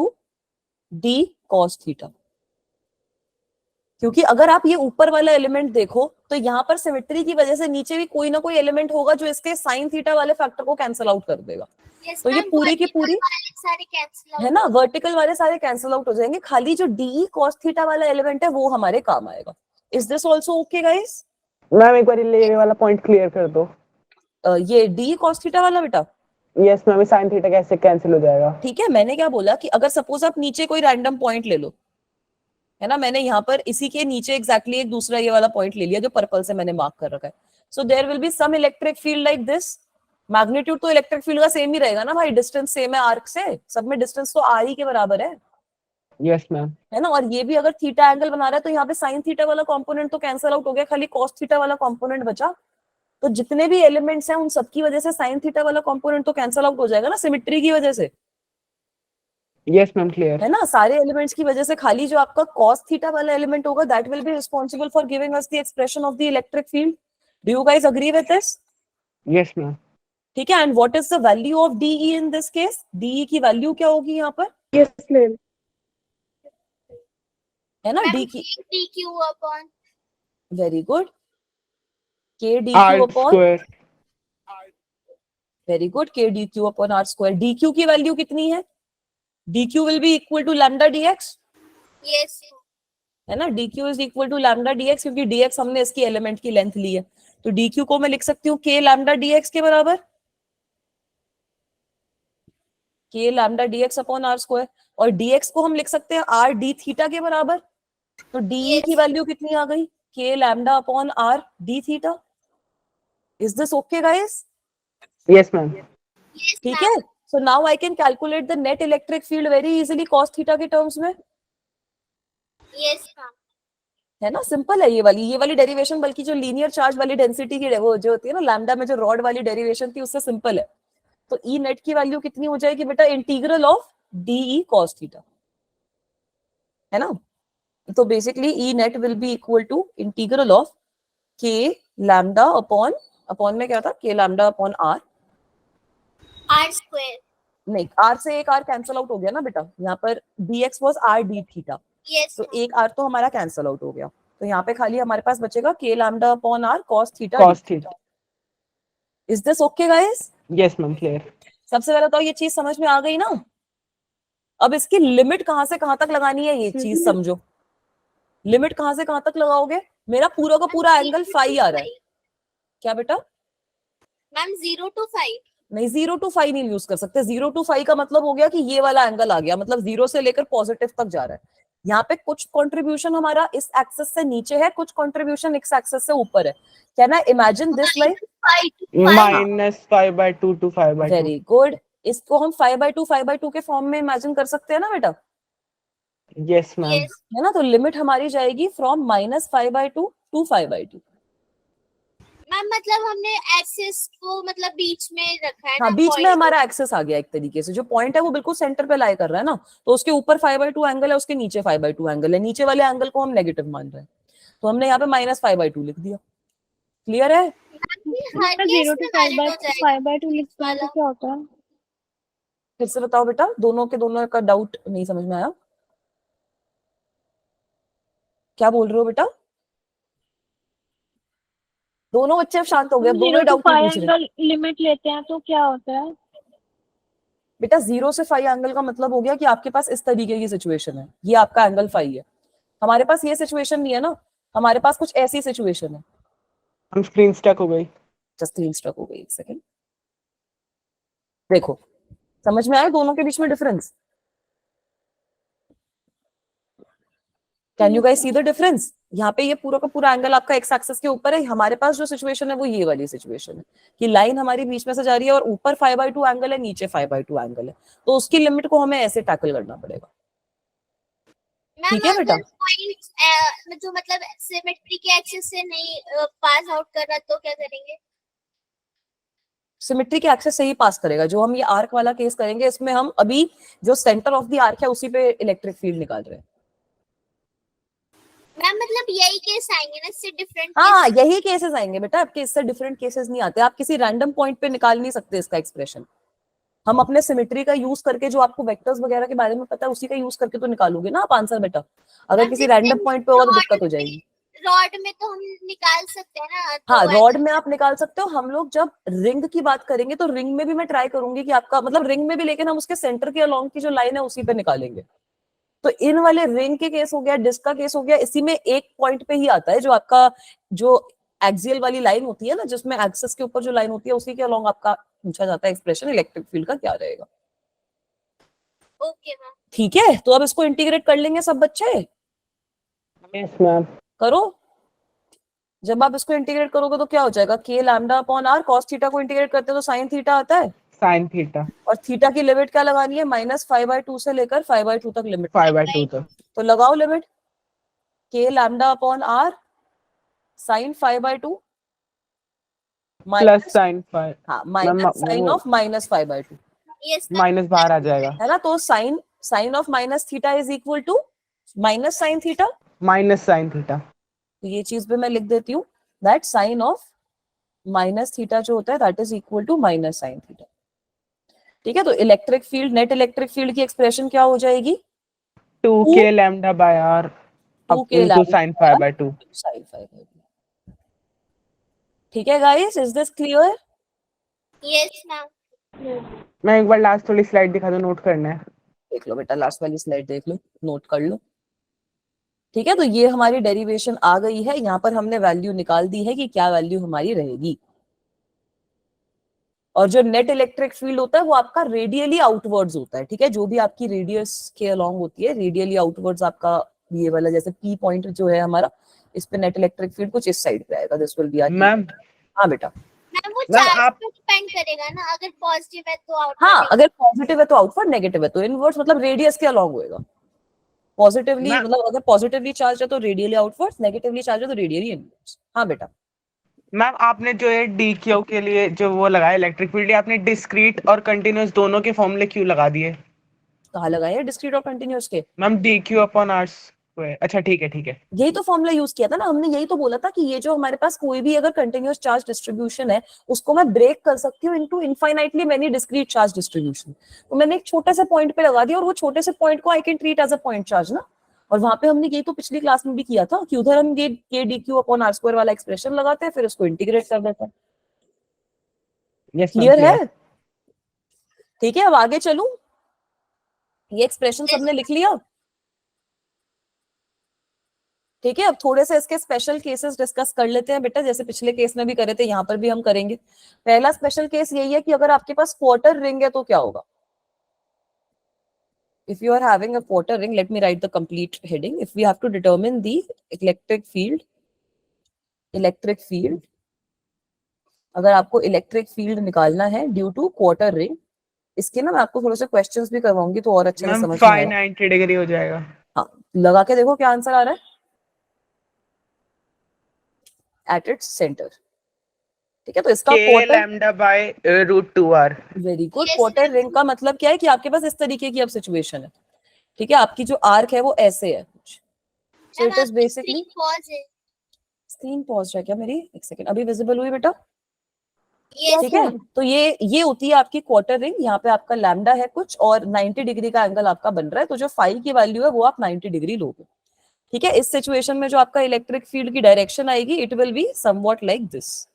d cos theta. क्योंकि अगर आप ये ऊपर वाला एलिमेंट देखो तो यहाँ पर सिमेट्री की वजह से नीचे भी कोई ना कोई एलिमेंट होगा जो इसके साइन थीटा वाले फैक्टर को कैंसिल आउट कर देगा। यस तो ये मैम, पूरी की vertical पूरी, वाले सारे कैंसिल आउट है ना, वर्टिकल वाले सारे कैंसिल आउट हो जाएंगे, खाली जो डी कॉस थीटा वाला एलिमेंट है वो हमारे काम आएगा। Is this also okay guys? Ma'am एक बार ये वाला पॉइंट क्लियर कर दो। ये डी कॉस थीटा वाला बेटा। यस मैम, साइन थीटा कैसे कैंसिल हो जाएगा? ठीक है, मैंने क्या बोला कि अगर सपोज आप नीचे कोई रैंडम पॉइंट ले लो, है ना, मैंने यहाँ पर इसी के नीचे एग्जैक्टली एक दूसरा ये वाला पॉइंट ले लिया जो पर्पल से मैंने मार्क कर रखा है। So there will be some electric field like this. Magnitude तो इलेक्ट्रिक फील्ड का सेम ही रहेगा ना भाई, डिस्टेंस सेम है आर्क से, सब में डिस्टेंस तो आर ही के बराबर है यस मैम। है ना। और ये भी अगर थीटा एंगल बना रहा है तो यहाँ पे साइन थीटा वाला कंपोनेंट तो कैंसिल आउट हो गया, खाली कॉस थीटा वाला कंपोनेंट बचा। तो जितने भी एलिमेंट्स हैं उन सबकी वजह से साइन थीटा वाला कंपोनेंट तो कैंसिल आउट हो जाएगा ना, सिमेट्री की वजह से, यस मैम क्लियर। है ना। सारे एलिमेंट्स की वजह से खाली जो आपका cos थीटा वाला एलिमेंट होगा that will be responsible for giving us the expression of the electric field. Do you guys agree with this? Yes ma'am. ठीक है, and what is the value of DE in this case? DE की value क्या होगी यहाँ पर, yes ma'am. है ना, ma'am, D की, D Q upon very good, K D R Q upon, square. Very good, K d Q upon r square. D q की value कितनी है? D q will be equal to lambda d x, yes है ना। D q is equal to lambda d x, क्योंकि d x हमने इसकी element की length ली है, तो डी क्यू को मैं लिख सकती हूँ के लैम्डा डी एक्स के बराबर, k lambda d x upon r square. और डी एक्स को हम लिख सकते हैं आर डी थीटा के बराबर, तो डी की वैल्यू कितनी आ गई, के lambda upon R D theta. Is this okay guys? Yes ma'am. ठीक है, so now I can calculate the net electric field very easily cos theta के टर्म्स में, यस मैम। है ना। सिंपल है ये वाली डेरिवेशन, बल्कि जो लीनियर चार्ज वाली डेंसिटी की वो जो होती है ना लैम्डा में, जो रॉड वाली डेरिवेशन थी उससे सिंपल है। तो ई नेट की वैल्यू कितनी हो जाएगी बेटा, integral of d e cos theta, है ना। तो basically e net will be equal to integral of k lambda upon, upon में क्या था, k lambda upon r, r square. नहीं आर से एक आर कैंसिल आउट हो गया ना बेटा, यहाँ पर dx was R D theta, yes तो मैम। एक आर तो हमारा कैंसिल आउट हो गया, तो यहाँ पे खाली हमारे पास बचेगा k lambda upon r cos theta. Cos theta. Is this okay guys? Yes ma'am clear. सबसे पहले तो ये चीज समझ में आ गई ना। अब इसकी लिमिट कहां से कहां तक लगानी है ये चीज समझो। लिमिट कहां से कहां तक लगाओगे? मेरा पूरा का पूरा एंगल फाई आ रहा है, क्या बेटा? Ma'am 0 to 5। नहीं, 0 to 5 नहीं यूज कर सकते। 0 to 5 का मतलब हो गया कि ये वाला एंगल आ गया, मतलब 0 से लेकर पॉजिटिव तक जा रहा है। यहाँ पे कुछ कंट्रीब्यूशन हमारा इस एक्सेस से नीचे है, कुछ कंट्रीब्यूशन इस एक्सेस से ऊपर है। Can I imagine this like -5/2 to 5/2। Very good, इसको हम 5/2 के फॉर्म में इमेजिन कर सकते हैं ना बेटा, यस मैम। यस है ना। तो लिमिट हमारी जाएगी फ्रॉम -5/2 टू 5/2। मैम, मतलब हमने एक्सिस को मतलब बीच में रखा है हाँ, ना, बीच में point हमारा एक्सेस आ गया एक तरीके से, जो पॉइंट है वो बिल्कुल सेंटर पे लाई कर रहा है ना, तो उसके ऊपर 5/2 एंगल है, उसके नीचे 5/2 एंगल है, नीचे वाले एंगल को हम नेगेटिव मान रहे हैं, तो हमने यहाँ पे -5/2 लिख दिया। क्लियर है? हर केस में वैलिड हो जाएगा 5/2 लिखते हैं तो क्या होता है? फिर से बताओ बेटा, दोनों के दोनों का डाउट नहीं समझ में आया, क्या बोल रहे हो बेटा? दोनों बच्चे अब शांत हो गए, अब दोनों जीरो ही टू डाउट नहीं फाइव पूछ रहे। एंगल लिमिट लेते हैं तो क्या होता है? बेटा 0 से 5 एंगल का मतलब हो गया कि आपके पास इस तरीके की सिचुएशन है, ये आपका एंगल 5 है। हमारे पास ये सिचुएशन नहीं है ना, हमारे पास कुछ ऐसी सिचुएशन है। हम स्क्रीन स्टक हो गई। जस्ट स्क्रीन स्टक हो गई, एक सेकंड। देखो समझ में आया दोनों के बीच में difference? Can you guys see the difference? यहाँ पे ये पूरा का पूरा एंगल आपका एक्स एक्सिस के ऊपर है, हमारे पास जो सिचुएशन है वो ये वाली सिचुएशन है कि लाइन हमारी बीच में से जा रही है और ऊपर 5/2 एंगल है, नीचे 5/2 एंगल है, तो उसकी लिमिट को हमें ऐसे टैकल करना पड़ेगा। मैम ठीक है बेटा? अगर पॉइंट जो मतलब सिमेट्री के एक्सिस से नहीं पास आउट कर रहा तो क्या करेंगे? सिमेट्री के एक्सेस से ही पास करेगा। जो हम ये आर्क वाला केस करेंगे, इसमें हम अभी जो सेंटर ऑफ द आर्क है उसी पे इलेक्ट्रिक फील्ड निकाल रहे हैं। मैम मतलब यही केस आएंगे ना, इससे डिफरेंट हाँ यही केसेस आएंगे बेटा, आपके इससे डिफरेंट केसेस नहीं आते। आप किसी रैंडम पॉइंट पे निकाल नहीं सकते इसका एक्सप्रेशन। हम अपने सिमेट्री का यूज करके, जो आपको वेक्टर्स वगैरह के बारे में पता है उसी का यूज करके तो निकालोगे ना आप आंसर बेटा। अगर किसी रैंडम पॉइंट पे होगा तो दिक्कत हो जाएगी। रॉड में तो हम निकाल सकते हैं ना, तो हाँ रॉड में आप निकाल सकते हो। हम लोग जब रिंग की बात करेंगे तो रिंग में भी मैं ट्राई करूंगी कि आपका मतलब रिंग में भी, लेकिन हम उसके सेंटर के अलोंग की जो लाइन है उसी पे निकालेंगे। तो इन वाले रिंग के केस हो गया, डिस्क का केस हो गया, इसी में एक पॉइंट पे ही आता है जो आपका जो एक्सियल वाली लाइन होती है ना, जिसमें एक्सिस के ऊपर जो लाइन होती है उसी के अलोंग आपका पूछा जाता है एक्सप्रेशन इलेक्ट्रिक फील्ड का क्या रहेगा। Okay ma'am. ठीक है, तो अब इसको इंटीग्रेट कर लेंगे सब बच्चे। Yes ma'am. करो। जब आप इसको इंटीग्रेट करोगे तो क्या हो जाएगा, के lambda upon r. Cos theta को इंटीग्रेट करते हैं तो साइन थीटा आता है, साइन थीटा। और थीटा की लिमिट क्या लगानी है, -5/2 से लेकर 5/2 तक लिमिट। 5/2 तक। तो लगाओ limit, k lambda upon are sine 5/2 plus sine 5। हाँ minus sine of -5/2 yes minus बाहर आ जाएगा। है ना। तो sine sine of minus theta is equal to minus sine theta. Minus sine theta. तो ये चीज भी मैं लिख देती हूँ, that sine of minus theta जो होता है that is equal to minus sine theta. ठीक है, तो electric field, net electric field की एक्सप्रेशन क्या हो जाएगी, 2k lambda by r 2k into sine 5/2। sin 5/2। ठीक है guys, is this clear? Yes ma'am. मैं एक बार लास्ट वाली स्लाइड दिखा दूं, नोट करना है। देख लो बेटा, लास्ट वाली स्लाइड देख लो, नोट कर लो। ठीक है, तो ये हमारी डेरिवेशन आ गई है। यहाँ पर हमने वैल्यू निकाल दी है कि क्या वैल्यू हमारी रहेगी। और जो नेट इलेक्ट्रिक फील्ड होता है वो आपका रेडियली आउटवर्ड्स होता है। ठीक है, जो भी आपकी रेडियस के अलोंग होती है, रेडियली आउटवर्ड्स आपका ये वाला, जैसे पी पॉइंट जो है हमारा, इस पे नेट इलेक्ट्रिक फील्ड कुछ इस साइड पे आएगा। This will be our. Ma'am हाँ बेटा। मैम वो मैम, चार्ज आप- पे डिपेंड करेगा ना, अगर पॉजिटिव है तो आउटवर्ड। हाँ अगर पॉजिटिव है तो आउटवर्ड, नेगेटिव है तो इनवर्ड्स, मतलब रेडियस के अलोंग होएगा। पॉजिटिवली मैम मतलब अगर पॉजिटिवली चार्ज है तो रेडियली आउटवर्ड्स, नेगेटिवली चार्ज है तो रेडियली इनवर्ड्स। हाँ बेटा। मैम आपने जो है डी क्यू के लिए जो वो लगाया इलेक्ट्रिक फील्ड, आपने डिस्क्रीट और कंटिन्यूअस दोनों के फॉर्मूले क्यों लगा दिए? कहाँ लगाए हैं डिस्क्रीट और कंटिन्यूअस के? Ma'am d Q upon r square. अच्छा ठीक है ठीक है। यही तो फॉर्मूला यूज किया था ना हमने, यही तो बोला था कि ये जो हमारे पास कोई भी अगर कंटिन्यूअस चार्ज डिस्ट्रीब्यूशन है उसको मैं ब्रेक कर सकती हूँ into infinitely many discrete charge distribution. तो मैंने एक छोटे से पॉइंट पे लगा दिया, और वो छोटे से पॉइंट को I can treat as a point charge ना। और वहां पे हमने ये तो पिछली क्लास में भी किया था कि उधर हम ये k d Q upon r square वाला एक्सप्रेशन लगाते हैं, फिर उसको इंटीग्रेट कर देते हैं। यस क्लियर है? ठीक है, अब आगे चलूं। ये एक्सप्रेशन सबने लिख लिया? ठीक है, अब थोड़े से इसके स्पेशल केसेस डिस्कस कर लेते हैं बेटा, जैसे पिछले केस में भी करे थे यहाँ पर भी हम करेंगे। पहला स्पेशल केस यही है कि अगर आपके पास क्वार्टर रिंग है तो क्या होगा। if you are having a quarter ring, let me write the complete heading. If we have to determine the electric field, अगर आपको इलेक्ट्रिक फील्ड निकालना है ड्यू टू क्वार्टर रिंग, इसके ना मैं आपको थोड़े से क्वेश्चंस भी करवाऊंगी तो और अच्छे से मैम समझ में आएगा। 590 डिग्री हो जाएगा। हाँ लगा के देखो क्या आंसर आ रहा है एट इट्स सेंटर। ठीक है, तो इसका k quarter, lambda by √2r। Very good. Yes, quarter ma'am. Ring का मतलब क्या है कि आपके पास इस तरीके की अब सिचुएशन है। ठीक है, आपकी जो आर्क है वो ऐसे है कुछ। So it is basically, pause है। स्क्रीन पॉज है क्या मेरी? एक सेकंड, अभी विजिबल हुई बेटा? यस ठीक है, तो ये होती है आपकी क्वार्टर रिंग। यहाँ पे आपका लैम्डा है कुछ और 90 डिग्री का एंगल आपका बन रहा है, तो जो फाई की वैल्यू है वो आप 90 डिग्री लोगे। ठीक है, इस सिचुएशन में जो आपका इलेक्ट्रिक फील्ड की डायरेक्शन आएगी it will be somewhat like this,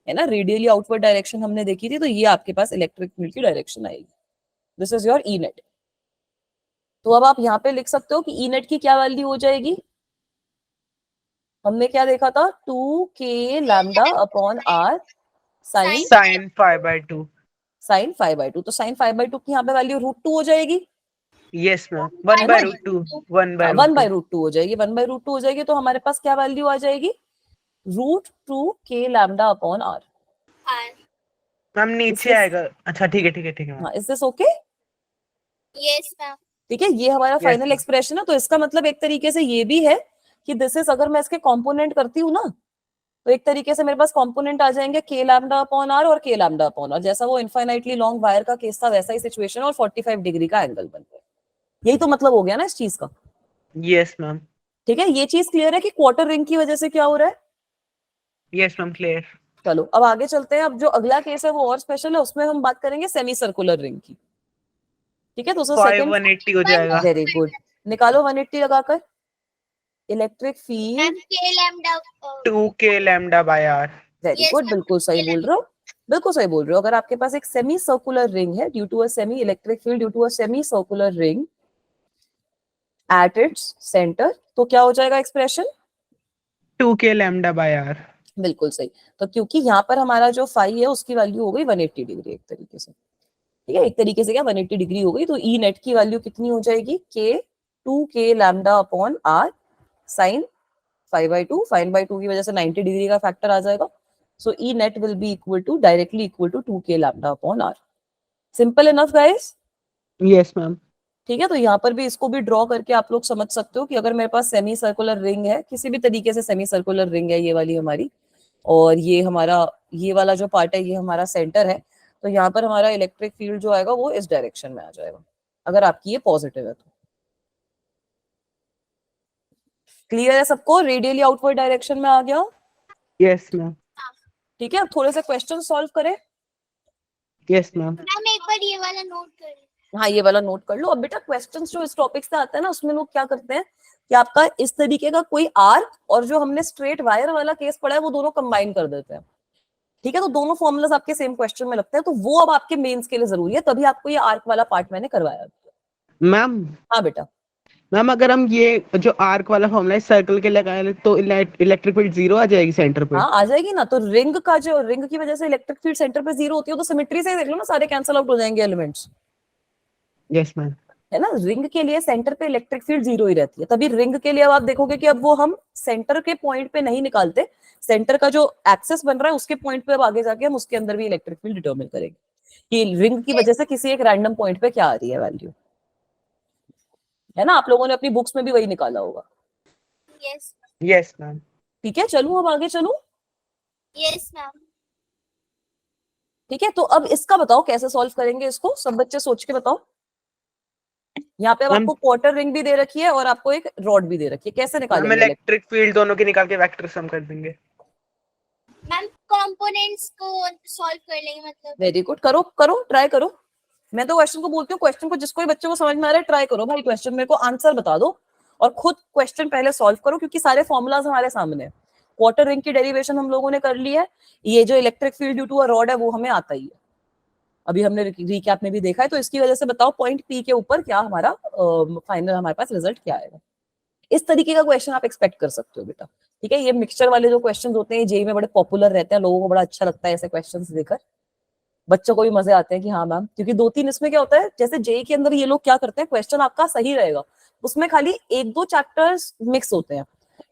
है ना, रेडियली आउटवर्ड डायरेक्शन हमने देखी थी, तो ये आपके पास इलेक्ट्रिक फील्ड की डायरेक्शन आएगी। This is your E net. तो अब आप यहाँ पे लिख सकते हो कि ई नेट की क्या वैल्यू हो जाएगी, हमने क्या देखा था, 2k lambda upon are sine sin π/2। Sine 5/2, तो साइन 5/2 की यहाँ पे वैल्यू √2 हो जाएगी, यस मैम, 1/√2 1/√2 हो जाएगी, 1/√2 हो जाएगी, तो हमारे पास क्या वैल्यू आ जाएगी, √2k lambda upon are. Ma'am नीचे आएगा। अच्छा ठीक है ठीक है ठीक है मैम। हाँ, is this okay? Yes ma'am. ठीक है, ये हमारा फाइनल ma'am. एक्सप्रेशन है। तो इसका मतलब एक तरीके से ये भी है कि दिस इज, अगर मैं इसके कंपोनेंट करती हूँ ना, तो एक तरीके से मेरे पास कंपोनेंट आ जाएंगे k लैम्डा अपॉन आर और k लैम्डा अपॉन आर, जैसा वो इनफाइनाइटली लॉन्ग वायर का केस था वैसा ही सिचुएशन, और 45 डिग्री का एंगल बनता है। यही तो मतलब हो गया ना इस चीज का। Yes ma'am. ठीक है, ये चीज क्लियर है कि क्वार्टर रिंग की वजह से क्या हो रहा है। Yes ma'am, clear. चलो अब आगे चलते हैं। अब जो अगला केस है वो और स्पेशल है, उसमें हम बात करेंगे सेमी सर्कुलर रिंग की। ठीक है, तो सेकंड 180 हो जाएगा। वेरी गुड, निकालो 180 लगाकर electric field ma'am k lambda 2k λ/r। Very Yes, good, ma'am. बिल्कुल सही बोल रहे हो, बिल्कुल सही बोल रहे हो। अगर आपके पास एक सेमी सर्कुलर रिंग है due to a semi electric field due to a semi circular ring at its centre, तो क्या हो जाएगा एक्सप्रेशन, 2k λ/r। बिल्कुल सही। तो क्योंकि यहाँ पर हमारा जो फाई है उसकी वैल्यू हो गई 180 डिग्री एक तरीके से। ठीक है, एक तरीके से क्या 180 डिग्री हो गई, तो ई नेट की वैल्यू कितनी हो जाएगी, k 2k lambda upon are sine 5/2, fine by 2 की वजह से 90 डिग्री का फैक्टर आ जाएगा। So E net will be equal to directly equal to 2k lambda upon R. Simple enough guys. Yes ma'am. ठीक है, तो यहाँ पर भी इसको भी ड्रॉ करके आप लोग समझ सकते हो कि अगर मेरे पास सेमी सर्कुलर रिंग है, किसी भी तरीके से सेमी सर्कुलर रिंग है ये वाली हमारी, और ये हमारा ये वाला जो पार्ट है ये हमारा सेंटर है, तो यहाँ पर हमारा इलेक्ट्रिक फील्ड जो आएगा वो इस डायरेक्शन में आ जाएगा, अगर आपकी ये पॉजिटिव है तो। क्लियर है सबको, रेडियली आउटवर्ड डायरेक्शन में आ गया। Yes ma'am. ठीक है, अब थोड़े से क्वेश्चन सॉल्व करें। Yes ma'am. मैम एक बार ये वाला नोट करें। हाँ, ये वाला नोट कर लो। अब बेटा क्वेश्चंस जो इस टॉपिक से आते हैं ना, उसमें लोग क्या करते हैं कि आपका इस तरीके का कोई आर्क और जो हमने स्ट्रेट वायर वाला केस पढ़ा है वो दोनों कंबाइन कर देते हैं। ठीक है, तो दोनों फॉर्मुलाज आपके सेम क्वेश्चन में लगते हैं, तो वो अब आपके मेंस के लिए जरूरी है, तभी आपको ये आर्क वाला पार्ट मैंने करवाया। मैम हाँ बेटा, मैम अगर हम ये जो आर्क वाला फॉर्मूला है सर्कल के लगाए तो इलेक्ट्रिक फील्ड 0 आ जाएगी सेंटर पे। हाँ आ जाएगी ना। तो रिंग का जो रिंग की वजह से इलेक्ट्रिक फील्ड सेंटर पे 0 होती है, तो सिमेट्री से ही देख लो ना, सारे कैंसिल आउट हो जाएंगे एलिमेंट्स, यस मैम। है ना। रिंग के लिए सेंटर पे इलेक्ट्रिक फील्ड 0 ही रहती है, तभी रिंग के लिए अब आप देखोगे कि अब वो हम सेंटर के पॉइंट पे नहीं निकालते, सेंटर का जो एक्सेस बन रहा है उसके पॉइंट पे अब आगे जाके हम उसके अंदर भी इलेक्ट्रिक फील्ड डिटरमिन करेंगे कि रिंग की वजह से किसी एक रैंडम पॉइंट पे क्या आ रही है वैल्यू, है ना। आप लोगों ने अपनी बुक्स में भी वही निकाला होगा। Yes yes ma'am. ठीक है, चलूं अब आगे चलूं। Yes ma'am. ठीक है, तो अब इसका बताओ कैसे सॉल्व करेंगे इसको, सब बच्चे सोच के बताओ। यहाँ पे अब आपको क्वार्टर रिंग भी दे रखी है और आपको एक रॉड भी दे रखी है, कैसे हम निकालेंगे इलेक्ट्रिक फील्ड दोनों के निकाल के वेक्टर सम कर देंगे। मैम कंपोनेंट्स को सॉल्व कर लेंगे मतलब। वेरी गुड, करो करो ट्राई करो। मैं तो क्वेश्चन को बोलती हूँ, क्वेश्चन को जिसको भी बच्चे को समझ में आ रहा है ट्राई करो भाई, क्वेश्चन मेरे को आंसर बता दो और खुद क्वेश्चन पहले सॉल्व करो, क्योंकि सारे फॉर्मुलाज हमारे सामने है। क्वार्टर रिंग की डेरिवेशन हम लोगों ने कर ली है, ये जो electric field due to a rod है वो हमें आता ही है, अभी हमने रिकैप में भी देखा है। तो इसकी वजह से बताओ पॉइंट पी के ऊपर क्या हमारा फाइनल हमारे पास रिजल्ट क्या आएगा। इस तरीके का क्वेश्चन आप एक्सपेक्ट कर सकते हो बेटा। ठीक है, ये मिक्सचर वाले जो क्वेश्चन होते हैं जेई में बड़े पॉपुलर रहते हैं, लोगों को बड़ा अच्छा लगता है ऐसे क्वेश्चन देकर, बच्चों को भी मजे आते हैं कि हाँ मैम, क्योंकि 2-3 इसमें क्या होता है, जैसे जेई के अंदर ये लोग क्या करते हैं, क्वेश्चन आपका सही रहेगा, उसमें खाली 1-2 चैप्टर्स मिक्स होते हैं।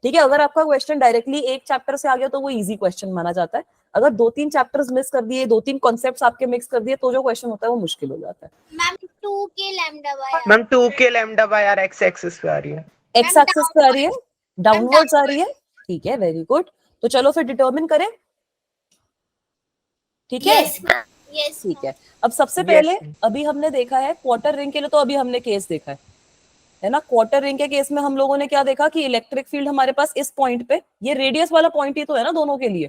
ठीक है, अगर आपका क्वेश्चन डायरेक्टली एक चैप्टर से आ गया तो वो इजी क्वेश्चन माना जाता है, अगर 2-3 चैप्टर्स मिस कर दिए, 2-3 कॉन्सेप्ट्स आपके मिक्स कर दिए, तो जो क्वेश्चन होता है वो मुश्किल हो जाता है। Ma'am 2k lambda bye r। Ma'am 2k λ/r x axis पे आ रही है। एक्स एक्सिस पे आ रही है, डाउनवर्ड्स आ रही है। ठीक है, वेरी गुड। तो चलो फिर डिटरमिन करें। ठीक है, यस मैम। यस ठीक है। अब सबसे पहले अभी हमने देखा है क्वार्टर रिंग के लिए, तो अभी हमने केस देखा है ना। क्वार्टर रिंग के केस में हम लोगों ने क्या देखा कि इलेक्ट्रिक फील्ड हमारे पास इस पॉइंट पे, ये रेडियस वाला पॉइंट ही तो है ना दोनों के लिए,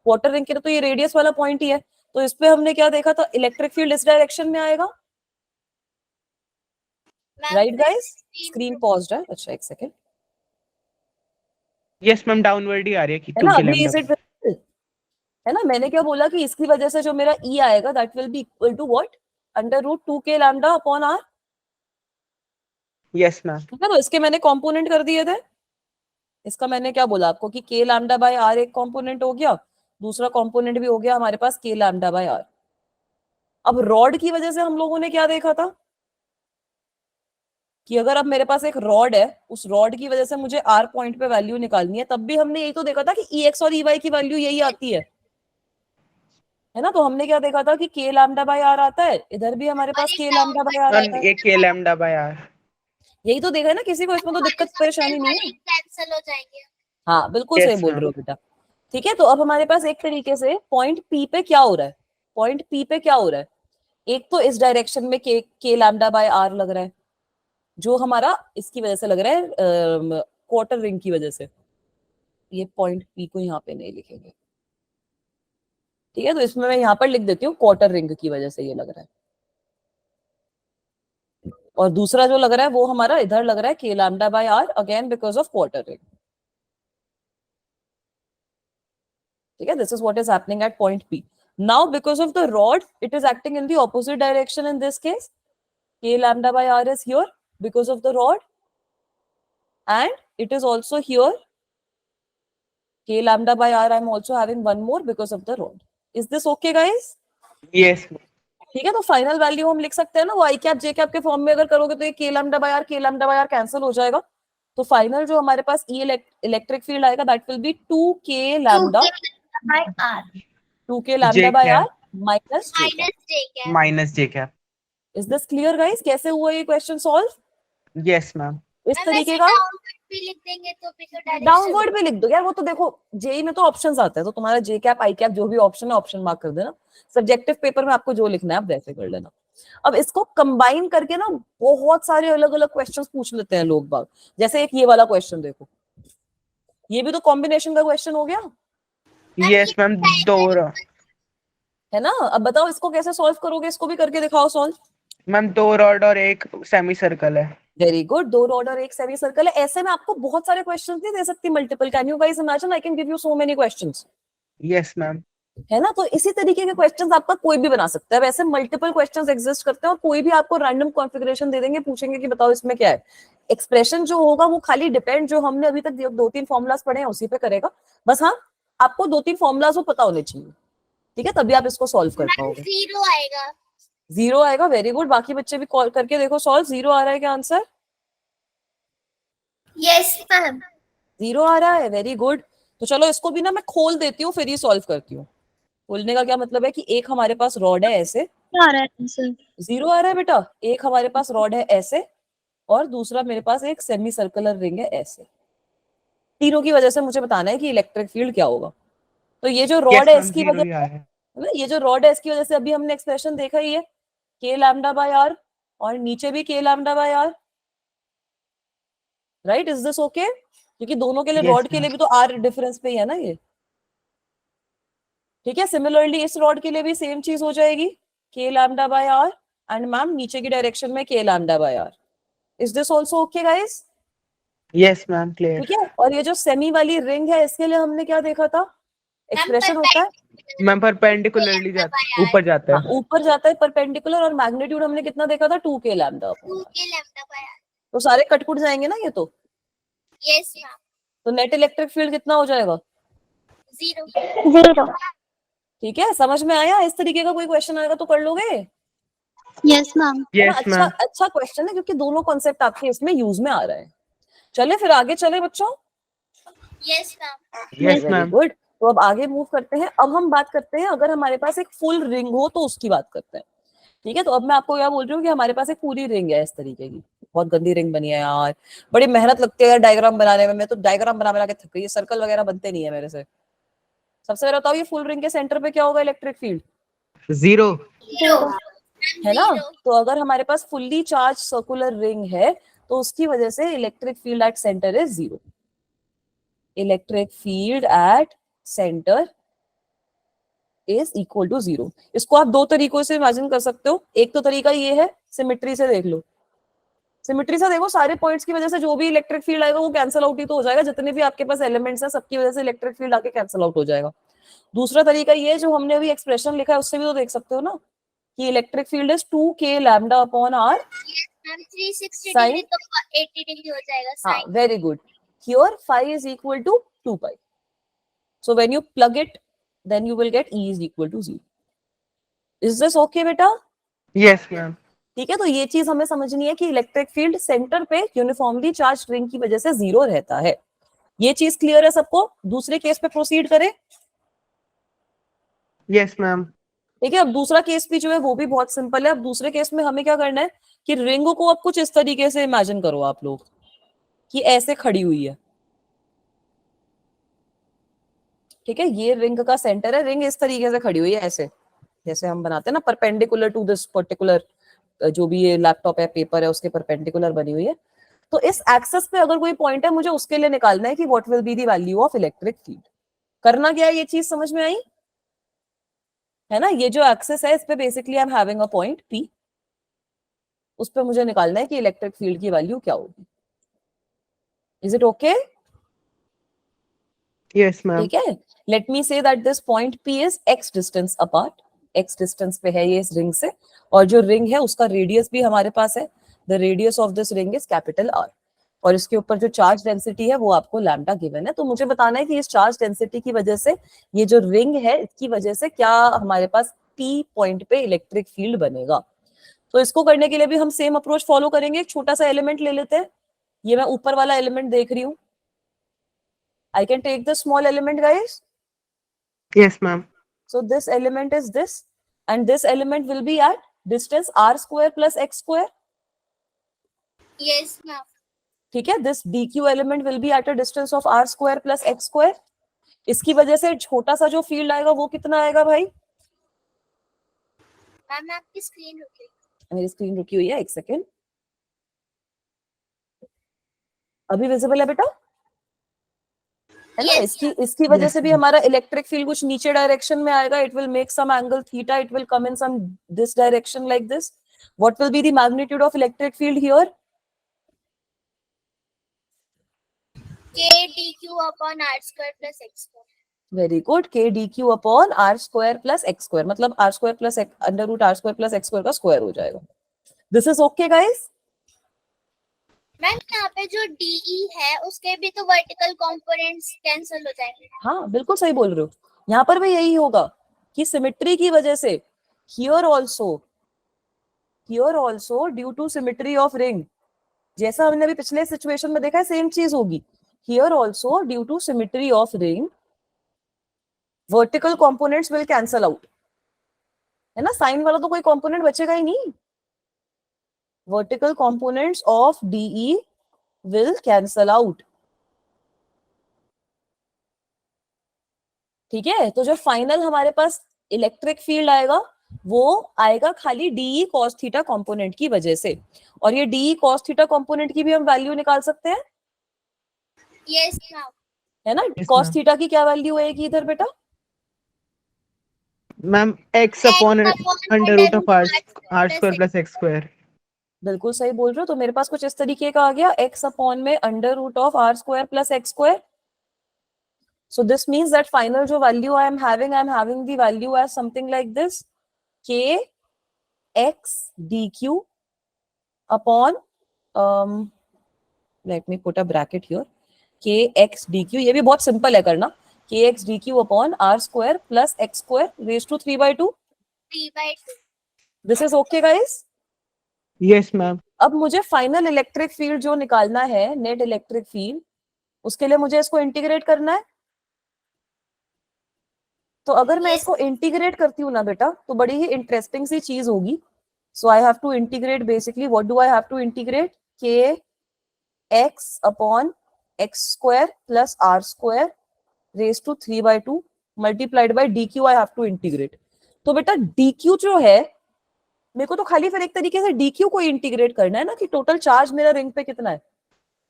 क्वार्टर रिंग के लिए तो ये रेडियस वाला पॉइंट ही है, तो इस पे हमने क्या देखा था, इलेक्ट्रिक फील्ड इस डायरेक्शन में आएगा। राइट गाइस, स्क्रीन पॉज्ड है, अच्छा एक सेकेंड। यस मैम, डाउनवर्ड ही आ रही है कि है 2 ना, के अभी इज लैम्डा। इट, है ना। मैंने क्या बोला कि इसकी वजह से जो मेरा ई आएगा that will be equal to what, under root 2k lambda upon r. Yes ma'am. ठीक है, तो इसके मैंने कंपोनेंट कर दिए थे। इसका मैंने क्या बोला आपको कि k लैम्डा बाय आर एक कंपोनेंट हो गया, दूसरा कंपोनेंट भी हो गया हमारे पास k लैम्डा बाय आर। अब रॉड की वजह से हम लोगों ने क्या देखा था कि अगर अब मेरे पास एक रॉड है, उस रॉड की वजह से मुझे आर पॉइंट पे वैल्यू निकालनी है, तब भी हमने यही तो देखा था कि ई एक्स और ई वाई की वैल्यू यही आती है ना। तो हमने क्या देखा था कि के लैम्डा बाय आर आता है, इधर भी हमारे और पास एक के लैम्डा बाय आर डाउनवर्ड आता है। एक के लैम्डा बाय आर। यही तो देखा है ना, किसी को इसमें तो दिक्कत परेशानी नहीं है। कैंसिल हो जाएंगे। हाँ बिल्कुल सही यस बोल रहे मैम। हो बेटा। ठीक है, तो अब हमारे पास एक तरीके से पॉइंट पी पे क्या हो रहा है, पॉइंट पी पे क्या हो रहा है, एक तो इस डायरेक्शन में के लैम्डा बाय आर लग रहा है, जो हमारा इसकी वजह से लग रहा है क्वार्टर रिंग की वजह से। ये पॉइंट पी को यहाँ पे नहीं लिखेंगे, ठीक है, तो इसमें मैं यहाँ पर लिख देती हूँ क्वार्टर रिंग की वजह से ये लग रहा है। और दूसरा जो लग रहा है वो हमारा इधर लग रहा है K lambda by R, again because of quarter ring. ठीक है, this is what is happening at point P. Now because of the rod it is acting in the opposite direction in this case, K lambda by are is here because of the rod, and it is also here k lambda by r. I'm also having one more because of the rod. Is this okay guys? Yes. ठीक है, तो final value हम लिख सकते हैं ना, वो आई cap जे cap के फॉर्म में अगर करोगे तो ये के लैम्डा बाय आर कैंसिल हो जाएगा। तो फाइनल जो हमारे पास ई इलेक्ट्रिक फील्ड आएगा that will be 2k lambda, 2k j lambda by r cap minus j cap. Minus j cap. Minus j cap. Is this clear guys, कैसे हुआ ये क्वेश्चन सॉल्व यस मैम। इस तरीके का? Downward भी लिख देंगे तो भी तो डायरेक्शन डाउनवर्ड भी लिख दो यार, वो तो देखो जेई में तो ऑप्शंस आते हैं, तो तुम्हारा जे कैप आई कैप जो भी ऑप्शन है ऑप्शन मार्क कर देना, सब्जेक्टिव पेपर में आपको जो लिखना है आप वैसे कर लेना। अब इसको कंबाइन करके ना बहुत सारे अलग अलग क्वेश्चंस पूछ लेते हैं लोग बाग, जैसे एक ये वाला क्वेश्चन देखो, ये भी तो कॉम्बिनेशन का क्वेश्चन हो गया यस मैम। दो है ना। अब बताओ इसको कैसे सॉल्व करोगे, इसको भी करके दिखाओ सॉल्व। मैम, 2 रॉड और एक सेमी सर्कल है। वेरी गुड, 2 रॉड और एक सेमी सर्कल है। ऐसे में आपको बहुत सारे क्वेश्चंस नहीं दे सकती multiple, can you guys imagine, I can give you so many questions, yes ma'am. है ना। तो इसी तरीके के क्वेश्चंस आपका कोई भी बना सकता है, वैसे मल्टीपल क्वेश्चंस एग्जिस्ट करते हैं और कोई भी आपको रैंडम कॉन्फ़िगरेशन दे देंगे, पूछेंगे कि बताओ इसमें क्या है। एक्सप्रेशन जो होगा वो खाली डिपेंड, जो हमने अभी तक 2-3 फॉर्मुलाज पढ़े हैं उसी पे करेगा बस। हाँ, आपको 2-3 फॉर्मुलाज वो पता होने चाहिए, ठीक है, तभी आप इसको सॉल्व कर पाओगे। जीरो आएगा। 0 आएगा, वेरी गुड। बाकी बच्चे भी कॉल करके देखो सॉल्व, 0 आ रहा है क्या आंसर? Yes ma'am. 0 आ रहा है, वेरी गुड। तो चलो इसको भी ना मैं खोल देती हूँ फिर ही सॉल्व करती हूँ। खोलने का क्या मतलब है कि एक हमारे पास रॉड है ऐसे, क्या आ रहा है आंसर? 0 आ रहा है बेटा, एक हमारे पास रॉड है ऐसे और दूसरा मेरे पास एक सेमी सर्कुलर रिंग है ऐसे। तीनों की वजह से मुझे बताना है कि इलेक्ट्रिक फील्ड क्या होगा। तो ये जो रॉड यस है मैम, इसकी 0 वजह ही आया है। से, ये जो रॉड है इसकी वजह से अभी हमने एक्सप्रेशन देखा ही है, के लैम्डा बाय आर, और नीचे भी k lambda by r, right. Is this okay? क्योंकि दोनों के लिए, यस रॉड के मैम। लिए भी तो आर डिफरेंस पे ही है ना ये, ठीक है। सिमिलरली इस रॉड के लिए भी सेम चीज हो जाएगी, k lambda by r, and ma'am नीचे की डायरेक्शन में k lambda by are. Is this also okay guys? Yes ma'am, clear. ठीक है, और ये जो सेमी वाली रिंग है इसके लिए हमने क्या देखा था, एक्सप्रेशन होता है मैम, परपेंडिकुलरली जाता, ऊपर जाता हाँ, है। ऊपर जाता है परपेंडिकुलर, और मैग्नीट्यूड हमने कितना देखा था, 2k lambda. 2k lambda by are. तो सारे कटकुट जाएंगे ना ये तो। Yes ma'am. तो नेट इलेक्ट्रिक फील्ड कितना हो जाएगा? जीरो। जीरो। ठीक है, समझ में आया? इस तरीके का कोई क्वेश्चन आएगा तो कर लोगे, है यस मैम। ना। यस अच्छा मैम। अच्छा क्वेश्चन है क्योंकि दोनों कॉन्सेप्ट आपके इसमें यूज में आ रहे हैं। चले फिर आगे चले बच्चों। Yes ma'am. Yes very ma'am. Good. तो अब आगे मूव करते हैं। अब हम बात करते हैं अगर हमारे पास एक फुल रिंग हो तो उसकी बात करते हैं, ठीक है। तो अब मैं आपको क्या बोल रही हूँ कि हमारे पास एक पूरी रिंग है इस तरीके की, बहुत गंदी रिंग बनी है यार, बड़ी मेहनत लगती है डायग्राम बनाने में, मैं तो डायग्राम बना बना के थक गई, सर्कल वगैरह बनते नहीं है मेरे से। सबसे पहले बताओ ये फुल रिंग के सेंटर पे क्या होगा इलेक्ट्रिक फील्ड, 0। जीरो। है ना। तो अगर हमारे पास फुल्ली चार्ज सर्कुलर रिंग है तो उसकी वजह से electric field at centre is 0। Electric field at centre is equal to 0। इसको आप दो तरीकों से इमेजिन कर सकते हो। एक तो तरीका ये है, सिमेट्री से देख लो। सिमेट्री से देखो सारे पॉइंट्स की वजह से जो भी इलेक्ट्रिक फील्ड आएगा वो कैंसिल आउट ही तो हो जाएगा, जितने भी आपके पास एलिमेंट्स हैं सबकी वजह से इलेक्ट्रिक फील्ड आके कैंसिल आउट हो जाएगा। दूसरा तरीका ये जो हमने अभी एक्सप्रेशन लिखा है उससे भी तो देख सकते हो ना कि electric field is 2k lambda upon r ma'am 360 Sin? Degree तो 80 डिग्री हो जाएगा हाँ, sine. Very good. Here phi is equal to 2 pi. So when you plug it, then you will get E is equal to 0. Is this okay बेटा? Yes ma'am. ठीक है, तो ये चीज हमें समझनी है कि इलेक्ट्रिक फील्ड सेंटर पे यूनिफॉर्मली चार्ज रिंग की वजह से 0 रहता है। ये चीज क्लियर है सबको? दूसरे केस पे प्रोसीड करें। Yes ma'am. ठीक है, अब दूसरा केस भी जो है वो भी बहुत सिंपल है। अब दूसरे केस में हमें क्या करना है कि रिंग को अब कुछ इस तरीके से इमेजिन करो आप लोग कि ऐसे खड़ी हुई है। ठीक है, ये रिंग का सेंटर है, रिंग इस तरीके से खड़ी हुई है ऐसे, जैसे हम बनाते हैं ना परपेंडिकुलर टू दिस पर्टिकुलर, जो भी ये लैपटॉप है पेपर है उसके परपेंडिकुलर बनी हुई है। तो इस एक्सेस पे अगर कोई पॉइंट है मुझे उसके लिए निकालना है कि what will be the value of electric field. करना क्या है, ये चीज समझ में आई है ना? ये जो एक्सेस है इस पे basically I am having a point P, उस पे मुझे निकालना है कि इलेक्ट्रिक फील्ड की वैल्यू क्या होगी। Is it okay? Yes ma'am. ठीक है, late me say that this point P is x distance apart, x distance पे है ये इस रिंग से, और जो रिंग है उसका रेडियस भी हमारे पास है, the radius of this ring is capital R, और इसके ऊपर जो चार्ज डेंसिटी है वो आपको लैम्डा गिवन है। तो मुझे बताना है कि इस चार्ज डेंसिटी की वजह से ये जो रिंग है इसकी वजह से क्या हमारे पास P पॉइंट पे इलेक्ट्रिक फील्ड बनेगा। तो इसको करने के लिए भी हम सेम अप्रोच फॉलो करेंगे। एक छोटा सा एलिमेंट ले लेते हैं, ये मैं ऊपर वाला एलिमेंट देख रही हूँ। I can take the small element, guys. Yes ma'am. So this element is this, and this element will be at distance r square plus x square. Yes ma'am. ठीक है, this dq element will be at a distance of r square plus x square. इसकी वजह से छोटा सा जो field आएगा वो कितना आएगा भाई? मैम आपकी स्क्रीन रुकी। मेरी स्क्रीन रुकी हुई है, एक सेकेंड। अभी विजिबल है बेटा? है ना? इसकी वजह से भी हमारा इलेक्ट्रिक फील्ड कुछ नीचे डायरेक्शन में आएगा। It will make some angle theta, it will come in some this direction like this. What will be the magnitude of electric field here? k dq upon r square plus x square। Very good, k dq अपॉन r square plus x square, मतलब r square plus under root r square plus x square का square हो जाएगा। This is okay guys? Ma'am यहाँ पे जो DE है उसके भी तो वर्टिकल कंपोनेंट्स कैंसिल हो जाएंगे। हाँ बिल्कुल सही बोल रहे हो, यहाँ पर भी यही होगा कि सिमेट्री की वजह से here also due to symmetry of ring, जैसा हमने अभी पिछले सिचुएशन में देखा है सेम चीज होगी। Here also due to symmetry of ring vertical components will cancel out, है ना? साइन वाला तो कोई कंपोनेंट बचेगा ही नहीं। Vertical components of DE will cancel out। ठीक है, तो जो फाइनल हमारे पास इलेक्ट्रिक फील्ड आएगा वो आएगा खाली DE cos थीटा कंपोनेंट की वजह से, और ये DE cos थीटा कंपोनेंट की भी हम वैल्यू निकाल सकते हैं, यस मैम। है ना? Yes, cos ma'am. थीटा की क्या वैल्यू आएगी इधर बेटा? Ma'am x upon under root of r square plus x square. बिल्कुल सही बोल रहे हो। तो मेरे पास कुछ इस तरीके का आ गया, x अपॉन में under root of r square plus x square. So this means that final जो value I am having the value as something like this, k x dq upon let me put a bracket here, k x dq, ये भी बहुत simple है करना, k x dq upon r square plus x square raised to 3/2। 3/2। This is okay guys? Yes ma'am. अब मुझे final electric field जो निकालना है, नेट इलेक्ट्रिक फील्ड, उसके लिए मुझे इसको इंटीग्रेट करना है। तो अगर मैं Yes. इसको इंटीग्रेट करती हूँ ना बेटा तो बड़ी ही इंटरेस्टिंग सी चीज होगी। So I have to integrate, basically what do I have to integrate? k x upon x square plus r square raise to 3/2 multiplied by dq I have to integrate. तो बेटा dq जो है मेरे को तो खाली फिर एक तरीके से dq को इंटीग्रेट करना है ना, कि टोटल चार्ज मेरा रिंग पे कितना है,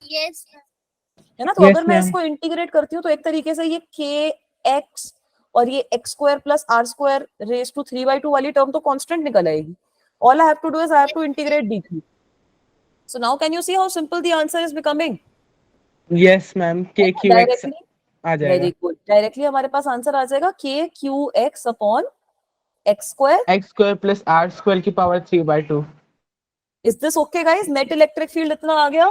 यस है ना? तो Yes, अगर मैं ma'am. इसको इंटीग्रेट करती हूँ तो एक तरीके से ये kx और ये x square plus r square raise to 3/2 वाली टर्म तो कांस्टेंट निकल आएगी। All I have to do is I have to integrate dq। So now can you see how simple the answer is becoming? Yes ma'am, के q x Directly, आ very जाएगा. good. Directly हमारे पास answer आ जाएगा k q x upon x square. X square plus are square की power 3/2. Is this okay guys? Net electric field इतना आ गया?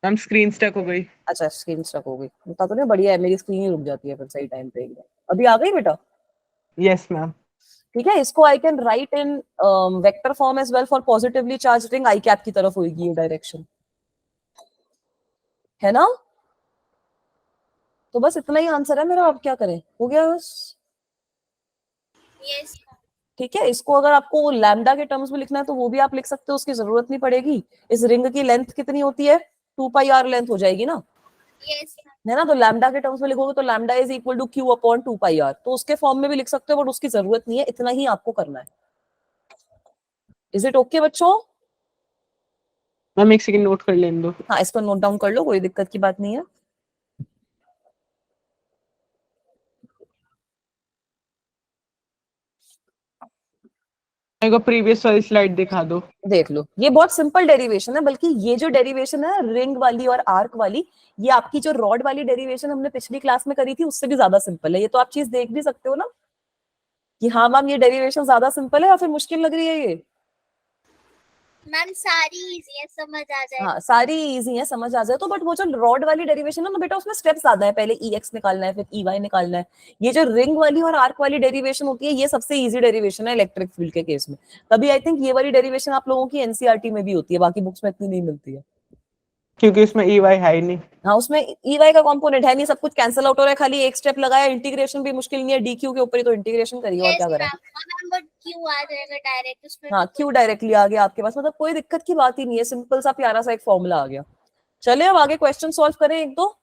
Ma'am screen stuck हो गई. अच्छा स्क्रीन स्टक हो गई, बता तो नहीं, बढ़िया है, मेरी स्क्रीन ही रुक जाती है फिर सही टाइम पे एकदम. अभी आ गई बेटा? Yes ma'am. ठीक है, इसको I can write in vector form as well for positively charge ring. I cap की तरफ होगी ये डायरेक्शन, है ना? तो बस इतना ही आंसर है मेरा. आप क्या करें, हो गया बस. यस ठीक है, इसको अगर आपको लैम्डा के टर्म्स में लिखना है तो वो भी आप लिख सकते हो, उसकी जरूरत नहीं पड़ेगी. इस रिंग की लेंथ कितनी होती है? 2πr लेंथ हो जाएगी ना, यस है ना? तो लैम्डा के टर्म्स में लिखोगे तो lambda is equal to q upon 2πr. तो उसके फॉर्म में भी लिख सकते हो, बट उसकी जरूरत नहीं है, इतना ही आपको करना है. इज इट ओके बच्चों? मैम एक सेकंड नोट कर लेने दो. हाँ, इसको नोट डाउन कर लो, कोई दिक्कत की बात नहीं है. मेरे को प्रीवियस वाली स्लाइड दिखा दो. देख लो, ये बहुत सिंपल डेरिवेशन है, बल्कि ये जो डेरिवेशन है रिंग वाली और आर्क वाली, ये आपकी जो रॉड वाली डेरिवेशन हमने पिछली क्लास में करी थी उससे भी ज्यादा सिंपल है. ये तो आप चीज देख भी सकते हो ना कि हाँ मैम ये डेरिवेशन ज्यादा सिंपल है या फिर मुश्किल लग रही है ये? मैम सारी इजी है, समझ आ जाएगा. हाँ सारी इजी है, समझ आ जाए तो. बट वो जो रॉड वाली डेरिवेशन है ना बेटा, उसमें स्टेप्स ज्यादा है. पहले ई एक्स निकालना है, फिर ई वाई निकालना है. ये जो रिंग वाली और आर्क वाली डेरिवेशन होती है, ये सबसे इजी डेरिवेशन है इलेक्ट्रिक फील्ड के केस में. तभी आई थिंक ये वाली डेरिवेशन आप लोगों की एनसीईआरटी में भी होती है, बाकी बुक्स में इतनी नहीं मिलती है. क्योंकि इसमें ई वाई है ही नहीं. हाँ, उसमें ई वाई का कंपोनेंट है नहीं, सब कुछ कैंसिल आउट हो रहा है, खाली एक स्टेप लगाया. इंटीग्रेशन भी मुश्किल नहीं है, डी क्यू के ऊपर ही तो इंटीग्रेशन करिए, और यस क्या करें. मैम, बट क्यू आ जाएगा डायरेक्ट उसमें. हाँ, क्यू डायरेक्टली आ गया आपके पास, मतलब कोई दिक्कत की बात ही नहीं है. सिंपल सा प्यारा सा एक फॉर्मूला आ गया. चलिए अब आगे क्वेश्चन सॉल्व करें एक दो.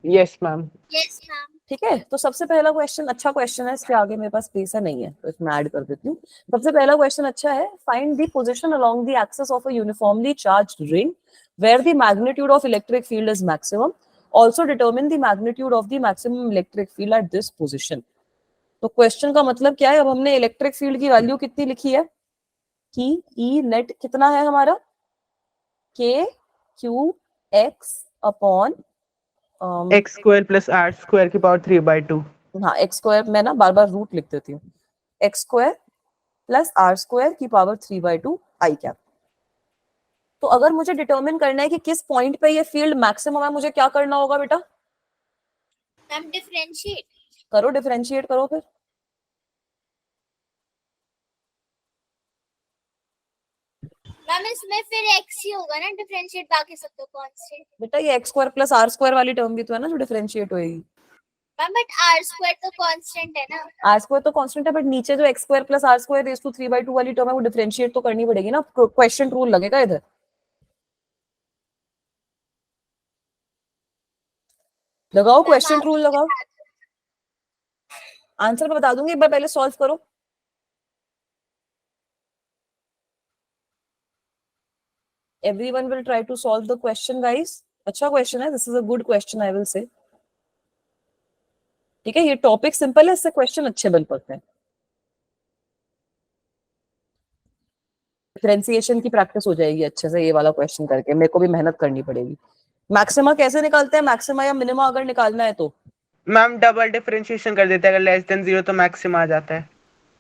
Yes ma'am. Yes ma'am. ठीक है, तो सबसे पहला क्वेश्चन अच्छा क्वेश्चन है. इसके आगे मेरे पास स्पेस है नहीं है, तो इसमें ऐड कर देती हूँ. सबसे पहला क्वेश्चन अच्छा है. Find the position along the axis of a uniformly charged ring where the magnitude of electric field is maximum. Also determine the magnitude of the maximum electric field at this position. तो question का मतलब क्या है? अब हमने electric field की value कितनी लिखी है कि ई नेट कितना है हमारा? K q x upon x square plus are square की पावर 3/2. हाँ, एक्स स्क्वायर, मैं ना बार बार रूट लिख देती हूँ. X square plus are square की पावर 3/2 आई कैप. तो अगर मुझे डिटरमिन करना है कि किस पॉइंट पे ये फील्ड मैक्सिमम है, मुझे क्या करना होगा बेटा? मैम डिफरेंशिएट करो, डिफरेंशिएट करो फिर. मैम इसमें फिर एक्स ही होगा ना डिफरेंशिएट, बाकी सब तो कांस्टेंट. बेटा ये x square plus are square वाली टर्म भी तो है ना जो डिफरेंशिएट होएगी. मैम बट आर स्क्वायर तो कांस्टेंट है ना. आर स्क्वायर तो कांस्टेंट है, बट नीचे जो x square plus are square raise to 3/2 वाली टर्म है वो डिफरेंशिएट तो करनी पड़ेगी ना. क्वेश्चन रूल लगेगा इधर. लगाओ क्वेश्चन रूल लगाओ. आंसर मैं बता दूंगी, एक बार पहले सॉल्व करो. Everyone will try to solve the question, guys. अच्छा क्वेश्चन है, this is a good question, I will say. ठीक है, ये टॉपिक सिंपल है, इससे क्वेश्चन अच्छे बन पड़ते हैं. डिफरेंशिएशन की प्रैक्टिस हो जाएगी अच्छे से ये वाला क्वेश्चन करके. मेरे को भी मेहनत करनी पड़ेगी. मैक्सिमा कैसे निकालते हैं? मैक्सिमा या मिनिमा अगर निकालना है तो मैम डबल डिफरेंशिएशन कर देते हैं, अगर लेस देन 0 तो मैक्सिमा आ जाता है.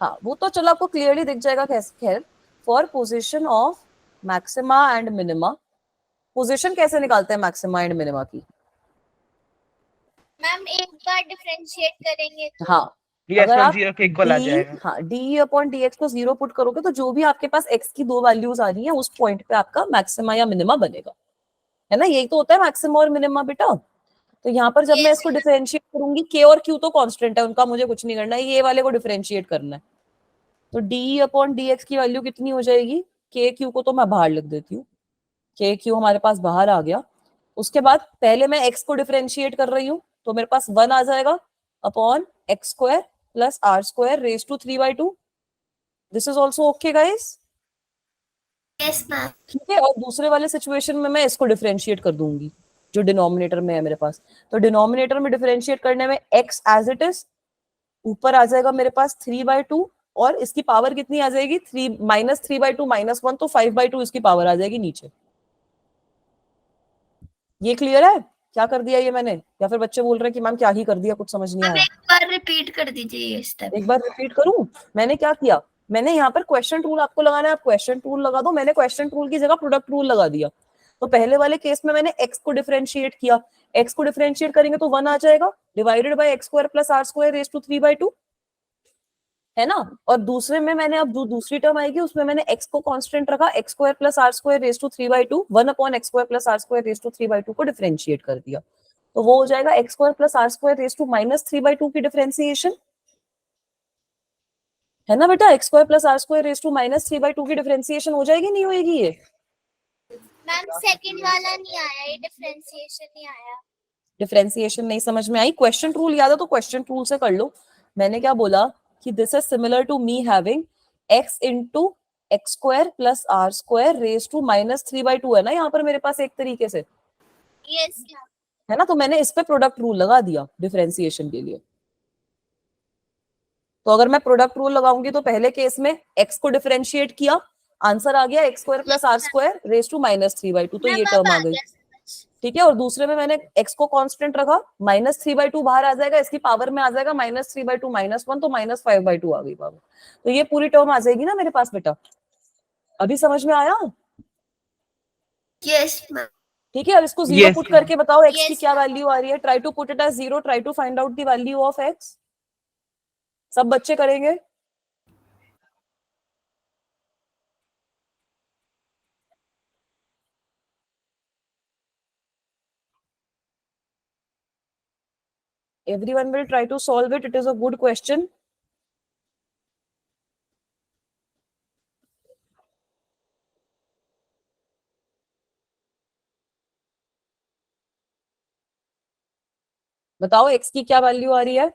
हाँ, वो तो चलो आपको क्लियरली दिख जाएगा कैसे. खैर, for position of maxima and minima, position कैसे निकालते हैं मैक्सिमा एंड मिनिमा की? मैम एक बार डिफरेंशिएट करेंगे तो हाँ, यस अगर मैम, आप 0 के इक्वल आ जाएगा. हाँ डी अपॉन डी एक्स को 0 पुट करोगे तो जो भी आपके पास एक्स की दो वैल्यूज आ रही है उस पॉइंट पे आपका मैक्सिमा या मिनिमा बनेगा, है ना? यही तो होता है मैक्सिमा और मिनिमा बेटा. तो यहाँ पर जब मैं इसको डिफरेंशिएट करूंगी, के और क्यू तो कांस्टेंट है, उनका मुझे कुछ नहीं करना है, ये वाले को डिफरेंशिएट करना है. तो डी अपॉन डी एक्स की वैल्यू कितनी हो जाएगी? के क्यू को तो मैं बाहर लिख देती हूँ, के क्यू हमारे पास बाहर आ गया. उसके बाद पहले मैं एक्स को डिफरेंशिएट कर रही हूँ, तो मेरे पास 1 आ जाएगा upon x square plus are square raise to 3/2. This is also okay guys? Yes ma'am. ठीक है, और दूसरे वाले सिचुएशन में मैं इसको डिफरेंशिएट कर दूंगी जो डिनोमिनेटर में है मेरे पास. तो डिनोमिनेटर में डिफरेंशिएट करने में x एज इट इज ऊपर आ जाएगा मेरे पास 3/2, और इसकी पावर कितनी आ जाएगी? 3 -3/2 -1, तो 5/2 इसकी पावर आ जाएगी नीचे. ये क्लियर है क्या कर दिया ये मैंने, या फिर बच्चे बोल रहे हैं कि मैम क्या ही कर दिया, कुछ समझ नहीं आया? एक बार रिपीट कर दीजिए ये स्टेप। एक बार रिपीट करूं? मैंने क्या किया, मैंने यहाँ पर क्वेश्चन रूल आपको लगाना है, आप क्वेश्चन रूल लगा दो, मैंने क्वेश्चन रूल की जगह प्रोडक्ट रूल लगा दिया। तो पहले वाले केस में मैंने x को डिफरेंशिएट किया, x को डिफरेंशिएट करेंगे तो 1 आ जाएगा, divided by x square plus r square raise to 3/2, है ना। और दूसरे में मैंने अब जो दूसरी टर्म आएगी उसमें मैंने x को कांस्टेंट रखा, x square plus r square raise to 3/2, 1 upon x square plus r square raise to 3/2 को डिफरेंशिएट कर दिया। तो वो हो जाएगा x square plus r square raise to -3/2 की डिफरेंशिएशन, है ना बेटा। x square plus r square raise to -3/2 की डिफरेंशिएशन हो जाएगी, नहीं होएगी ये? मैम सेकंड वाला नहीं आया, ये डिफरेंशिएशन नहीं आया। डिफरेंशिएशन नहीं समझ में आई? क्वेश्चन रूल याद है तो क्वेश्चन रूल से कर लो। मैंने क्या बोला कि this is similar to me having x into x square plus are square raise to -3/2, है ना यहाँ पर मेरे पास एक तरीके से, यस है ना। तो मैंने इस पे प्रोडक्ट रूल लगा दिया डिफरेंशिएशन के लिए। तो अगर मैं प्रोडक्ट रूल लगाऊंगी तो पहले केस में x को डिफरेंशिएट किया, आंसर आ गया x square plus are square raise to -3/2, तो ये टर्म आ गई, ठीक है। और दूसरे में मैंने x को कांस्टेंट रखा, -3/2 बाहर आ जाएगा, इसकी पावर में आ जाएगा -3/2 -1, तो -5/2 आ गई पावर। तो ये पूरी टर्म आ जाएगी ना मेरे पास बेटा, अभी समझ में आया? Yes ma'am. ठीक है, अब इसको जीरो Yes, पुट ma'am. करके बताओ x की Yes, क्या ma'am. वैल्यू आ रही है। Try to put it as 0, try to find out the value of x। सब बच्चे करेंगे? Everyone will try to solve it. It is a good question. बताओ x की क्या वैल्यू आ रही है?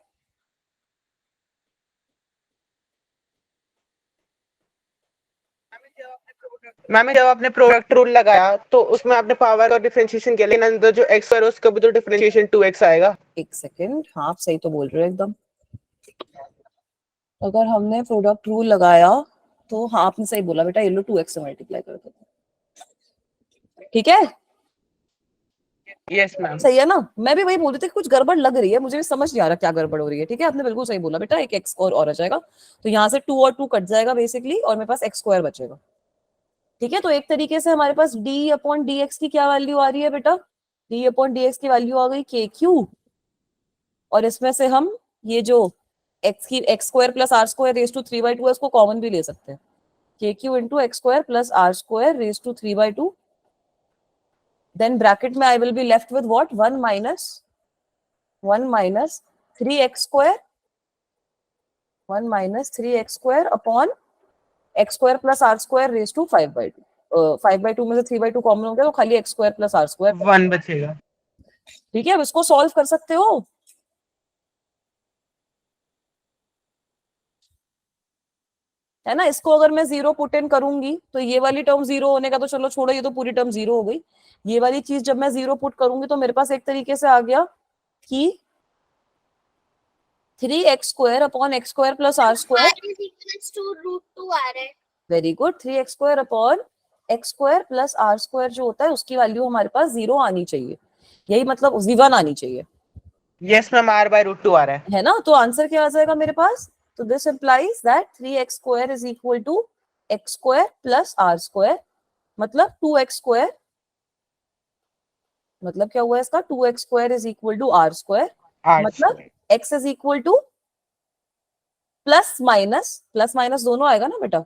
मैम जब आपने प्रोडक्ट रूल लगाया तो उसमें आपने पावर और डिफरेंशिएशन किया, लेकिन अंदर जो x है उसका भी तो डिफरेंशिएशन 2x आएगा। एक सेकेंड, हाँ आप सही तो बोल रहे हो एकदम। अगर हमने प्रोडक्ट रूल लगाया तो हाँ आपने सही बोला बेटा, ये लो 2x से मल्टीप्लाई कर देते, ठीक है, यस मैम। सही है ना। मैं भी वही बोल रही थी, कुछ गड़बड़ लग रही है, मुझे भी समझ नहीं आ रहा क्या गड़बड़ हो रही है। ठीक है, आपने बिल्कुल सही बोला बेटा, एक एक्स और आ जाएगा, तो यहाँ से 2 और 2 कट जाएगा बेसिकली, और मेरे पास एक्स स्क्वायर बचेगा। ठीक है, तो एक तरीके से हमारे पास डी अपॉन डी एक्स की क्या वैल्यू आ रही है बेटा? डी अपॉन डी एक्स की वैल्यू आ गई के क्यू, और इसमें से हम ये जो एक्स की X square plus are square raise to 3/2 है, इसको कॉमन भी ले सकते हैं, K Q into x square plus are square raise to 3/2। Then bracket में I will be left with what, 1 minus 3x square, 1 minus 3x square upon x square plus are square raise to 5/2। 5/2 में से 3/2 common हो गया, तो खाली x square plus are square 1 बचेगा। ठीक है, अब इसको सॉल्व कर सकते हो। है ना, इसको अगर मैं 0 पुट इन करूंगी तो ये वाली टर्म 0 होने का तो चलो छोड़ो, ये तो पूरी टर्म 0 हो गई। ये वाली चीज जब मैं 0 पुट करूंगी तो मेरे पास एक तरीके से आ गया कि 3x square upon x square plus are square, R is equals to √2 आ रहा है। Very good, 3x square upon x square plus are square जो होता है उसकी वैल्यू हमारे पास 0 आनी चाहिए, यही मतलब 1 आनी चाहिए, यस मैम, r/√2 आ रहा है। है ना। तो आंसर क्या आ जाएगा मेरे पास? तो this implies that 3x square is equal to x square plus are square, मतलब 2x स्क्वायर, मतलब क्या हुआ इसका, 2x square is equal to r square, मतलब x is equal to plus minus दोनों आएगा ना बेटा,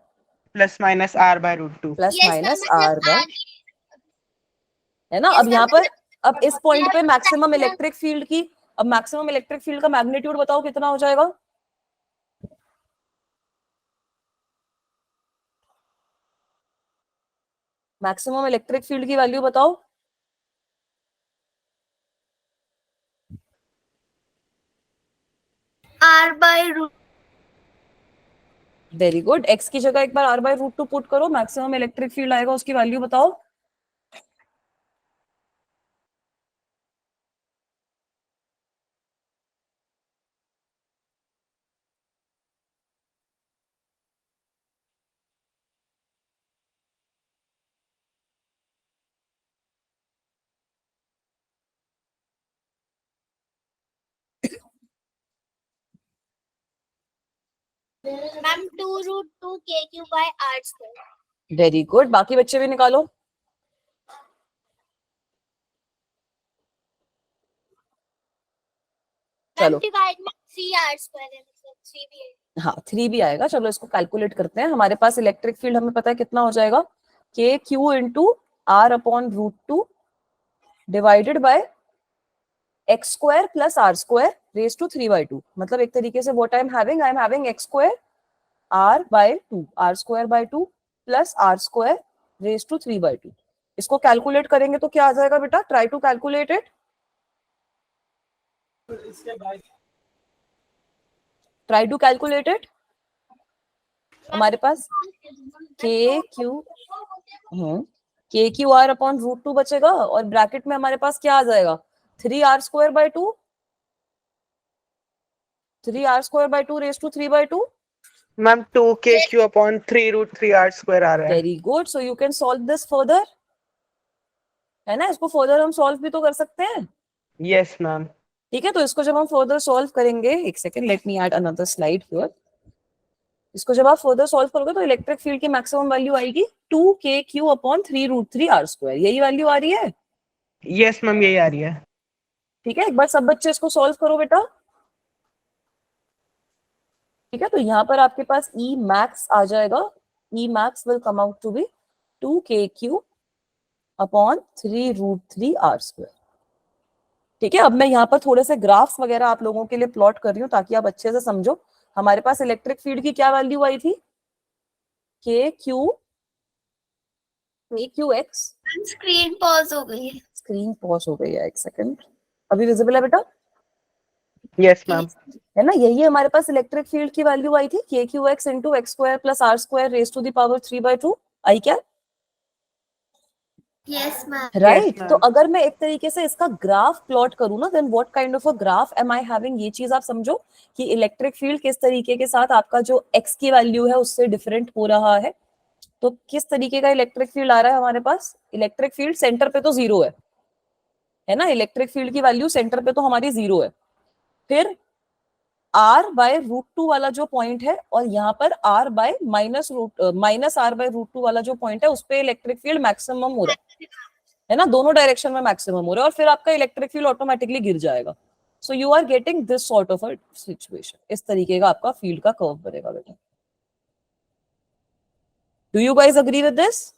plus minus r/√2। Plus Yes, minus ma'am, r by, है ना। Yes, अब यहाँ ma'am, पर, अब इस पॉइंट पे मतलब मैक्सिमम इलेक्ट्रिक फील्ड की, अब मैक्सिमम इलेक्ट्रिक फील्ड का मैग्नीट्यूड बताओ कितना हो जाएगा? मैक्सिमम इलेक्ट्रिक फील्ड की वैल्यू बताओ। r/√2। वेरी गुड, एक्स की जगह एक बार r/√2 पुट करो, मैक्सिमम इलेक्ट्रिक फील्ड आएगा, उसकी वैल्यू बताओ। Ma'am 2√2 KQ by R square. Very good, बाकी बच्चे भी निकालो। मैम चलो डिवाइड में 3R square है, मतलब 3 भी है। हाँ 3 भी आएगा। चलो इसको कैलकुलेट करते हैं। हमारे पास इलेक्ट्रिक फील्ड हमें पता है कितना हो जाएगा, k Q into r upon root two divided by x square plus are square raise to 3/2। मतलब एक तरीके से what I am having x square r by 2, r square by 2 plus are square raise to 3/2। इसको calculate करेंगे तो क्या आ जाएगा बेटा, try to calculate it, try to calculate it. हमारे पास k q r upon root two बचेगा और ब्रैकेट में हमारे पास क्या आ जाएगा, 3r square by 2, 3r square by 2 raise to 3/2। Ma'am 2KQ upon 3√3R square आ रहा है। Very good, so you can solve this further, है ना। इसको फर्दर हम सॉल्व भी तो कर सकते हैं। Yes ma'am. ठीक है, तो इसको जब हम फर्दर सॉल्व करेंगे, एक second let me add another slide here. इसको जब आप फर्दर सॉल्व करोगे तो इलेक्ट्रिक फील्ड की मैक्सिमम वैल्यू आएगी 2KQ अपॉन 3√3R स्क्वायर। यही वैल्यू आ रही है। यस मैम यही आ रही है। ठीक है, एक बार सब बच्चे इसको सॉल्व करो बेटा। ठीक है, तो यहाँ पर आपके पास E मैक्स आ जाएगा, E max will come out to be 2KQ upon 3√3R square. ठीक है, अब मैं यहाँ पर थोड़े से ग्राफ्स वगैरह आप लोगों के लिए प्लॉट कर रही हूँ ताकि आप अच्छे से समझो। हमारे पास इलेक्ट्रिक फील्ड की क्या वैल्यू आई थी, KQ x। स्क्रीन पॉज हो गई है। स्क्रीन पॉज हो गई है, एक सेकंड। अभी विजिबल है बेटा, यस मैम। है ना। यही हमारे पास इलेक्ट्रिक फील्ड की वैल्यू आई थी, KQ x into x square plus are square raise to the power 3/2 आई क्या, यस मैम। राइट। ma'am. तो अगर मैं एक तरीके से इसका ग्राफ प्लॉट करूं ना, then what kind of a graph am I having, ये चीज आप समझो कि इलेक्ट्रिक फील्ड किस तरीके के साथ आपका जो एक्स की वैल्यू है उससे डिफरेंट हो रहा है। तो किस तरीके का इलेक्ट्रिक फील्ड आ रहा है हमारे पास, इलेक्ट्रिक फील्ड सेंटर पे तो 0 है ना, इलेक्ट्रिक फील्ड की वैल्यू सेंटर पे तो हमारी 0 है। फिर r बाय रूट टू वाला जो पॉइंट है और यहाँ पर r by minus r by root two वाला जो पॉइंट है उस पे इलेक्ट्रिक फील्ड मैक्सिमम हो रहा है ना, दोनों डायरेक्शन में मैक्सिमम हो रहा है और फिर आपका इलेक्ट्रिक फील्ड ऑटोमेटिकली गिर जाएगा। So you are getting this sort of a situation. इस तरीके का आपका फील्ड का कर्व बनेगा बेटा। Do you guys agree with this?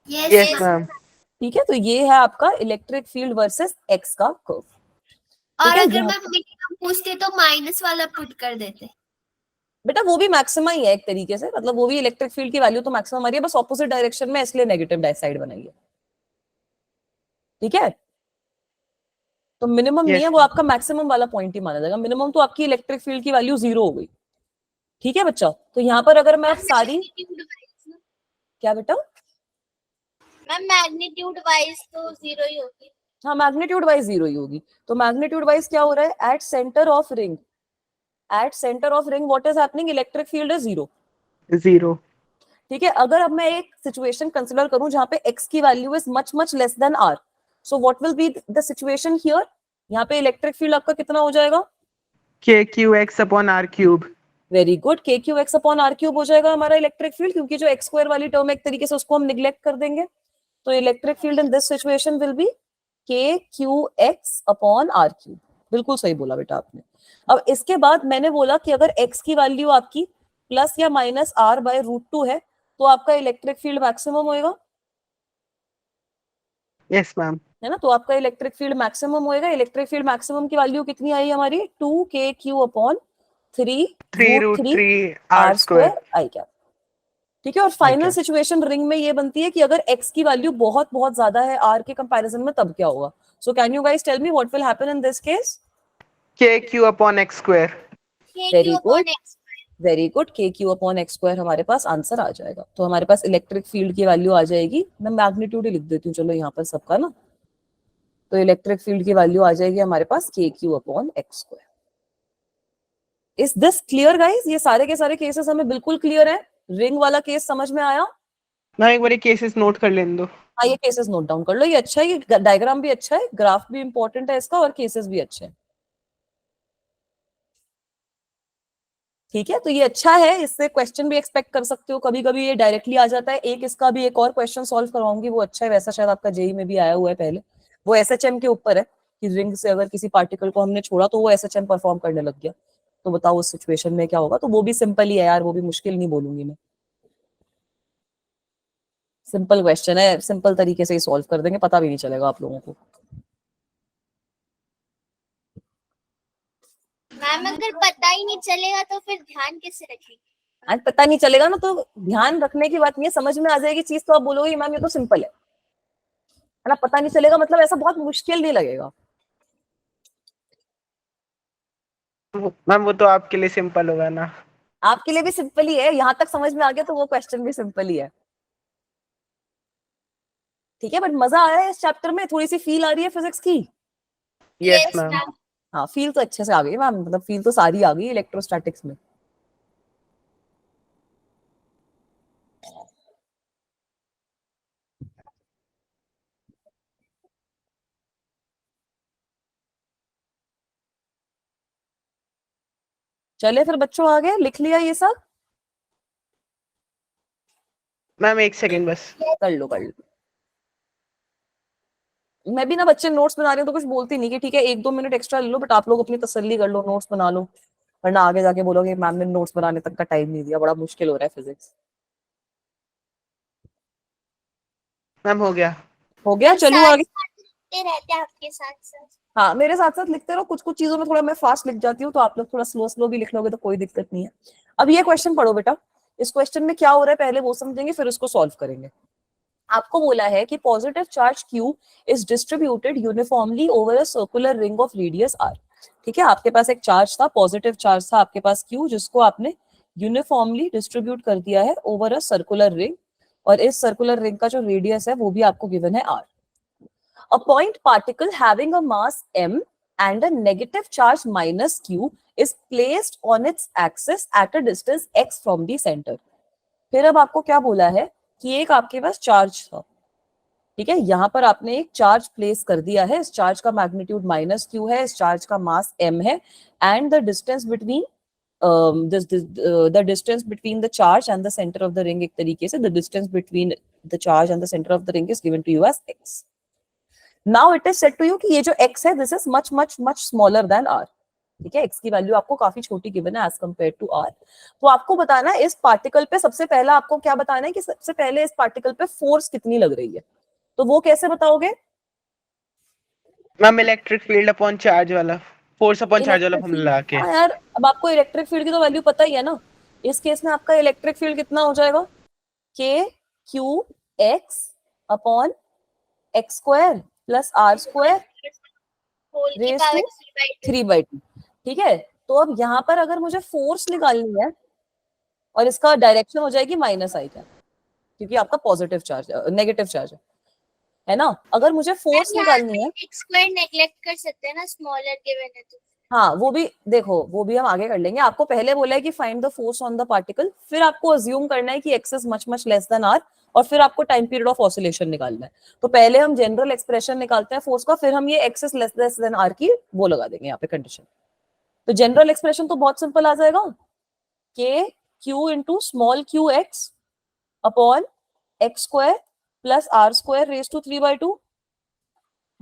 Yes yes ma'am. Ma'am. ठीक है, तो ये है आपका इलेक्ट्रिक फील्ड वर्सेस एक्स का कर्व। और है, अगर मैं मिनिमम पूछती तो माइनस वाला पुट कर देते। बेटा वो भी मैक्सिमम ही है एक तरीके से, मतलब वो भी इलेक्ट्रिक फील्ड की वैल्यू तो मैक्सिमम आ रही है, बस ऑपोजिट डायरेक्शन में, इसलिए नेगेटिव साइड बनाई है। ठीक है, तो मिनिमम नहीं है, वो आपका मैक्सिमम वाला पॉइंट ही माना जाएगा। मिनिमम तो आपकी इलेक्ट्रिक फील्ड की वैल्यू 0 हो गई। ठीक है बच्चा, तो यहाँ पर अगर मैं अब सारी, क्या बेटा, मैम मैग्नीट्यूड वाइज तो 0 ही होगी। हाँ मैग्नीट्यूड वाइज 0 ही होगी। तो मैग्नीट्यूड वाइज क्या हो रहा है, at centre of ring, at centre of ring what is happening, electric field is 0। 0। ठीक है, अगर अब मैं एक सिचुएशन कंसिडर करूं जहां पे x की value is much much less than r, so what will be the situation here, यहाँ पे इलेक्ट्रिक फील्ड आपका कितना हो जाएगा, KQX upon R cube. Very good, KQX upon R cube हो जाएगा हमारा इलेक्ट्रिक फील्ड, क्योंकि जो x स्क्वायर वाली टर्म है एक तरीके से उसको हम निग्लेक्ट कर देंगे। तो electric field in this situation will be KQX upon R cube. बिल्कुल सही बोला बेटा आपने। अब इसके बाद मैंने बोला कि अगर x की वैल्यू आपकी प्लस या minus r by root two है तो आपका इलेक्ट्रिक फील्ड मैक्सिमम होएगा, यस मैम। है ना। तो आपका इलेक्ट्रिक फील्ड मैक्सिमम होएगा। इलेक्ट्रिक फील्ड मैक्सिमम की वैल्यू कितनी आई हमारी, 2KQ upon 3√3R R square square. आई क्या। ठीक है, और फाइनल सिचुएशन रिंग में ये बनती है कि अगर x की वैल्यू बहुत बहुत ज्यादा है r के कंपैरिजन में तब क्या होगा। So can you guys tell me what will happen in this case. KQ upon X square. Very good, x very good, KQ upon x square हमारे पास आंसर आ जाएगा। तो हमारे पास इलेक्ट्रिक फील्ड की वैल्यू आ जाएगी, मैं मैग्नीट्यूड ही लिख देती हूँ चलो यहाँ पर सबका ना। तो इलेक्ट्रिक फील्ड की वैल्यू आ जाएगी हमारे पास KQ upon x square. Is this clear guys, ये सारे के सारे केसेस हमें बिल्कुल क्लियर है। रिंग वाला केस समझ में आया, ना एक बार केसेस नोट कर लेने दो। हाँ ये केसेस नोट डाउन कर लो, ये अच्छा है, ये डायग्राम भी अच्छा है, ग्राफ भी इंपॉर्टेंट है इसका और केसेस भी अच्छे हैं। ठीक है, तो ये अच्छा है, इससे क्वेश्चन भी एक्सपेक्ट कर सकते हो, कभी कभी ये डायरेक्टली आ जाता है। एक इसका भी एक और क्वेश्चन सॉल्व करवाऊंगी, वो अच्छा है, वैसा शायद आपका जेई में भी आया हुआ है पहले। वो एसएचएम के ऊपर है कि रिंग से अगर किसी पार्टिकल को हमने छोड़ा तो वो एसएचएम परफॉर्म करने लग गया, तो बताओ उस सिचुएशन में क्या होगा। तो वो भी सिंपल ही है यार, वो भी मुश्किल नहीं बोलूंगी मैं, सिंपल क्वेश्चन है, सिंपल तरीके से ही सॉल्व कर देंगे, पता भी नहीं चलेगा आप लोगों को। मैम अगर पता ही नहीं चलेगा तो फिर ध्यान कैसे रखेंगे? आज पता नहीं चलेगा ना, तो ध्यान रखने की बात नहीं है, समझ में आ जाएगी चीज तो आप बोलोगे मैम ये तो सिंपल है ना। पता नहीं चलेगा मतलब ऐसा बहुत मुश्किल नहीं लगेगा। मैम वो तो आपके लिए सिंपल होगा ना। आपके लिए भी सिंपल ही है, यहां तक समझ में आ गया तो वो क्वेश्चन भी सिंपल ही है। ठीक है, बट मजा आ रहा है इस चैप्टर में, थोड़ी सी फील आ रही है फिजिक्स की। Yes Yes, ma'am. मैम। हाँ, फील तो अच्छे से आ गई मैम, मतलब फील तो सारी आ गई इलेक्ट्रोस्टैटिक्स में। चले फिर बच्चों, आगे लिख लिया ये सब? मैम एक सेकंड बस। कर लो कर लो। मैं भी ना बच्चे नोट्स बना रहे हो तो कुछ बोलती नहीं कि ठीक है 1-2 मिनट एक्स्ट्रा ले लो, बट आप लोग अपनी तसल्ली कर लो, नोट्स बना लो, वरना आगे जाके बोलोगे मैम ने नोट्स बनाने तक का टाइम नहीं दिया, बड़ा मुश्किल हो रहा है फिजिक्स। मैम हो गया। हो गया, हम चलो साथ आगे। साथ लिखते रहते हैं आपके साथ साथ। हाँ, मेरे साथ साथ लिखते रहो, कुछ कुछ चीजों में थोड़ा मैं फास्ट लिख जाती हूँ, तो आप लोग थोड़ा स्लो स्लो भी लिख लोगे तो कोई दिक्कत नहीं है। अब ये क्वेश्चन पढ़ो बेटा, इस क्वेश्चन में क्या हो रहा है पहले वो समझेंगे, फिर उसको सॉल्व करेंगे। आपको बोला है कि positive charge Q is distributed uniformly over a circular ring of radius R। ठीक है, आपके पास एक चार्ज था, पॉजिटिव चार्ज था आपके पास Q, जिसको आपने यूनिफॉर्मली डिस्ट्रीब्यूट कर दिया है ओवर अ सर्कुलर रिंग, और इस सर्कुलर रिंग का जो रेडियस है वो भी आपको गिवन है R। A point particle having a mass m and a negative charge minus q is placed on its axis at a distance x from the center। फिर अब आपको क्या बोला है कि एक आपके पास चार्ज था, ठीक है, यहां पर आपने एक चार्ज प्लेस कर दिया है, इस चार्ज का मैग्नीट्यूड माइनस क्यू है, इस चार्ज का मास m है, and the distance between the distance between the charge and the center of the ring, एक तरीके से the distance between the charge and the center of the ring is given to you as x। Now it is said to you कि ये जो x है this is much much much smaller than r। ठीक है, x की value आपको काफी छोटी गिवन है एज कंपेयर टू r। तो आपको बताना है इस पार्टिकल पे, सबसे पहला आपको क्या बताना है कि सबसे पहले इस पार्टिकल पे फोर्स कितनी लग रही है, तो वो कैसे बताओगे? Ma'am electric field upon charge वाला, फोर्स अपॉन चार्ज वाला इलेक्ट्रिक फॉर्मूला फील्ड, लगा के। हाँ यार, अब आपको इलेक्ट्रिक फील्ड की तो वैल्यू पता ही है ना। इस केस में आपका इलेक्ट्रिक फील्ड कितना हो जाएगा, k q x upon x square plus r square whole की रेज पावर टू 3/2। 3/2। ठीक है, तो अब यहाँ पर अगर मुझे फोर्स निकालनी है, और इसका डायरेक्शन हो जाएगी माइनस आई का, क्योंकि आपका पॉजिटिव चार्ज नेगेटिव चार्ज है ना। अगर मुझे फोर्स यहाँ निकालनी है, x स्क्वायर नेग्लेक्ट कर सकते हैं ना, स्मॉलर गिवन है तो। हाँ वो भी देखो, वो भी हम आगे कर लेंगे। आपको पहले बोला है कि find the force on the particle, फिर आपको अज्यूम करना है कि x is much much less than r, और फिर आपको टाइम पीरियड ऑफ ऑसिलेशन निकालना है। तो पहले हम जनरल एक्सप्रेशन निकालते हैं फोर्स का, फिर हम ये x is less than r की वो लगा देंगे यहाँ पे कंडीशन। तो जनरल एक्सप्रेशन तो बहुत सिंपल आ जाएगा, k Q into small q x upon x square plus are square raise to 3/2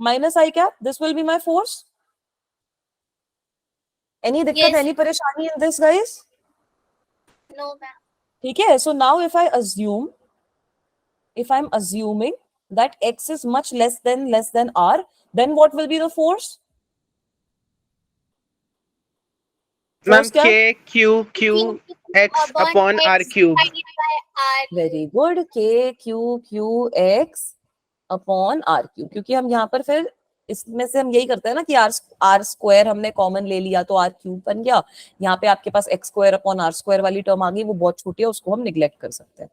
minus i cap, this will be my force. Any दिक्कत, Yes. एनी परेशानी in this guys? No ma'am. ठीक है, so now if I assume, if I'm assuming that x is much less than r, then what will be the force? Ma'am Force क्या? k q q x upon r cube. Very good, k q x upon r cube, क्योंकि हम यहाँ पर फिर इसमें से हम यही करते हैं ना कि r स्क्वायर हमने कॉमन ले लिया तो r क्यूब बन गया। यहाँ पे आपके पास x square upon r square वाली टर्म आ गई, वो बहुत छोटी है, उसको हम निग्लेक्ट कर सकते हैं।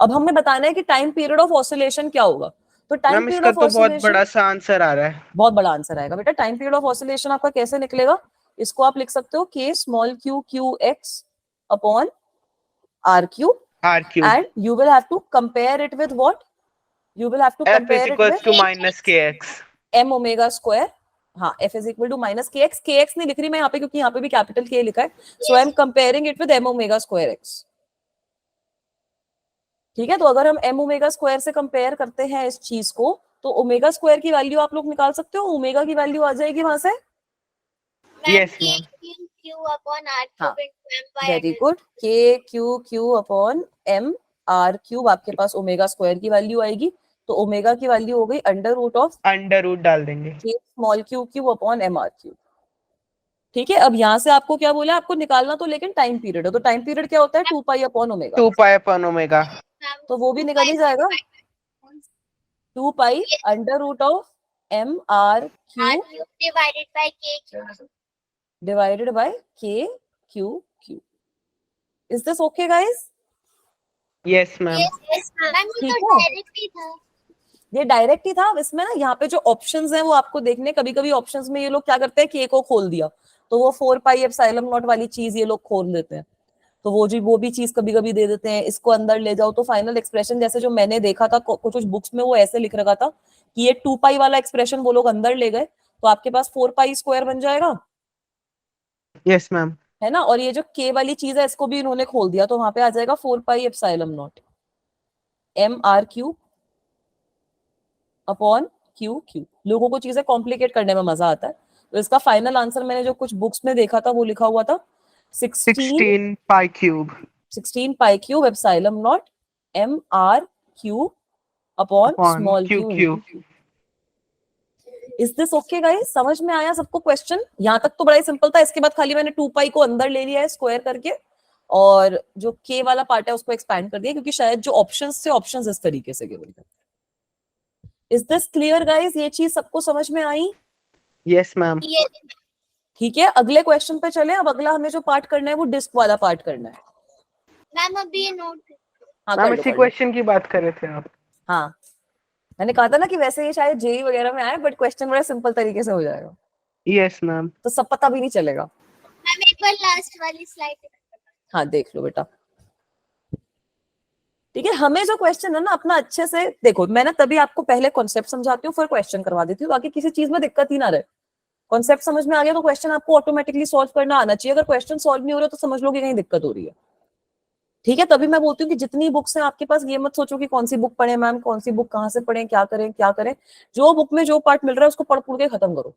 अब हमें बताना है कि टाइम पीरियड ऑफ ऑसिलेशन क्या होगा। तो टाइम मैम पीरियड इसका ऑफ तो बहुत ऑसिलेशन, बड़ा सा आंसर आ रहा है। बहुत बड़ा आंसर आएगा बेटा। टाइम पीरियड ऑफ ऑसिलेशन आपका कैसे निकलेगा, इसको आप लिख सकते हो k small q x upon r cube, r cube. and you will have to compare it with what? You will have to f compare is it equals with to minus kx। m omega square हाँ, f is equal to minus k x, नहीं लिख रही मैं यहाँ पे क्योंकि यहाँ पे भी कैपिटल के लिखा है, so I am comparing it with M omega square X. ठीक है, तो अगर हम एम ओमेगा स्क्वायर से कंपेयर करते हैं इस चीज को, तो ओमेगा स्क्वायर की वैल्यू आप लोग निकाल सकते हो, ओमेगा की वैल्यू आ जाएगी वहां से। Yes, K ma'am. Q upon R हाँ, cube into M by very L. Good, K Q upon M are cube आपके पास ओमेगा स्क्वायर की वैल्यू आएगी, तो ओमेगा की वैल्यू हो गई under root of under root डाल देंगे। K small Q cube upon M are cube. ठीक है, अब यहाँ से आपको क्या बोला, आपको निकालना तो लेकिन टाइम पीरियड है, तो टाइम पीरियड क्या होता है 2 pi upon omega, 2 pi upon omega. Ma'am, तो वो भी 2 निकल ही pi जाएगा, by 2 pi Yes. Under root of M R R cube cube divided by K cube. Divided by K Q Q. Is this okay guys? Yes ma'am. Yes, ma'am, ये ठीक तो है, direct ही था. ये डायरेक्ट ही था। इसमें ना यहाँ पे जो ऑप्शंस हैं वो आपको देखने, कभी कभी ऑप्शंस में ये लोग क्या करते हैं, के को खोल दिया तो वो 4 पाई एप्सिलॉन नॉट वाली चीज ये लोग खोल देते हैं, तो वो भी चीज कभी कभी दे देते हैं, इसको अंदर ले जाओ, तो फाइनल एक्सप्रेशन जैसे जो मैंने देखा था कुछ बुक्स में वो ऐसे लिख रखा था कि ये 2 पाई वाला एक्सप्रेशन वो लोग अंदर ले गए, तो आपके पास 4 पाई स्क्वायर बन जाएगा, यस मैम। है ना, और ये जो के वाली चीज है इसको भी इन्होंने खोल दिया, तो वहां पे आ जाएगा 4 pi epsilon naught m are cube upon q q. लोगों को चीजें कॉम्प्लिकेट करने में मजा आता है, तो इसका फाइनल आंसर मैंने जो कुछ बुक्स में देखा था वो लिखा हुआ था 16 pi cube 16 pi cube epsilon naught m are cube upon upon small q q. Q. Is this okay guys? समझ में आया सबको क्वेश्चन? यहाँ तक तो बड़ा ही सिंपल था, इसके बाद खाली मैंने 2 पाई को अंदर ले लिया है स्क्वायर करके, और जो के वाला पार्ट है उसको एक्सपैंड कर दिया, क्योंकि शायद जो ऑप्शंस थे ऑप्शंस इस तरीके से गिवन थे। Is this clear guys? ये चीज सबको समझ में आई? Yes ma'am. Yes, ठीक है, अगले क्वेश्चन पे चले। अब अगला हमें जो पार्ट करना है वो डिस्क वाला पार्ट करना है। ma'am, अभी ये note. हाँ मैम कर लो, इसी कर लो। क्वेश्चन की बात कर रहे थे आप। हाँ, मैंने कहा था ना कि वैसे ये शायद जेई वगैरह में आए, बट क्वेश्चन बड़ा सिंपल तरीके से हो जाएगा, यस मैम। तो सब पता भी नहीं चलेगा। मैम एक बार लास्ट वाली स्लाइड. हाँ देख लो बेटा। ठीक है, हमें जो क्वेश्चन है ना अपना अच्छे से देखो, मैं ना तभी आपको पहले कॉन्सेप्ट समझाती हूँ फिर क्वेश्चन करवा देती हूँ, ताकि किसी चीज में दिक्कत ही ना रहे। कॉन्सेप्ट समझ में आ गया तो क्वेश्चन आपको ऑटोमेटिकली सॉल्व करना आना चाहिए। अगर क्वेश्चन सॉल्व नहीं हो रहा तो समझ लो कि कहीं दिक्कत हो रही है। ठीक है, तभी मैं बोलती हूँ कि जितनी बुक्स हैं आपके पास, ये मत सोचो कि कौन सी बुक पढ़े मैम, कौन सी बुक कहाँ से पढ़े, क्या करें क्या करें। जो बुक में जो पार्ट मिल रहा है उसको पढ़ पुढ़ के खत्म करो।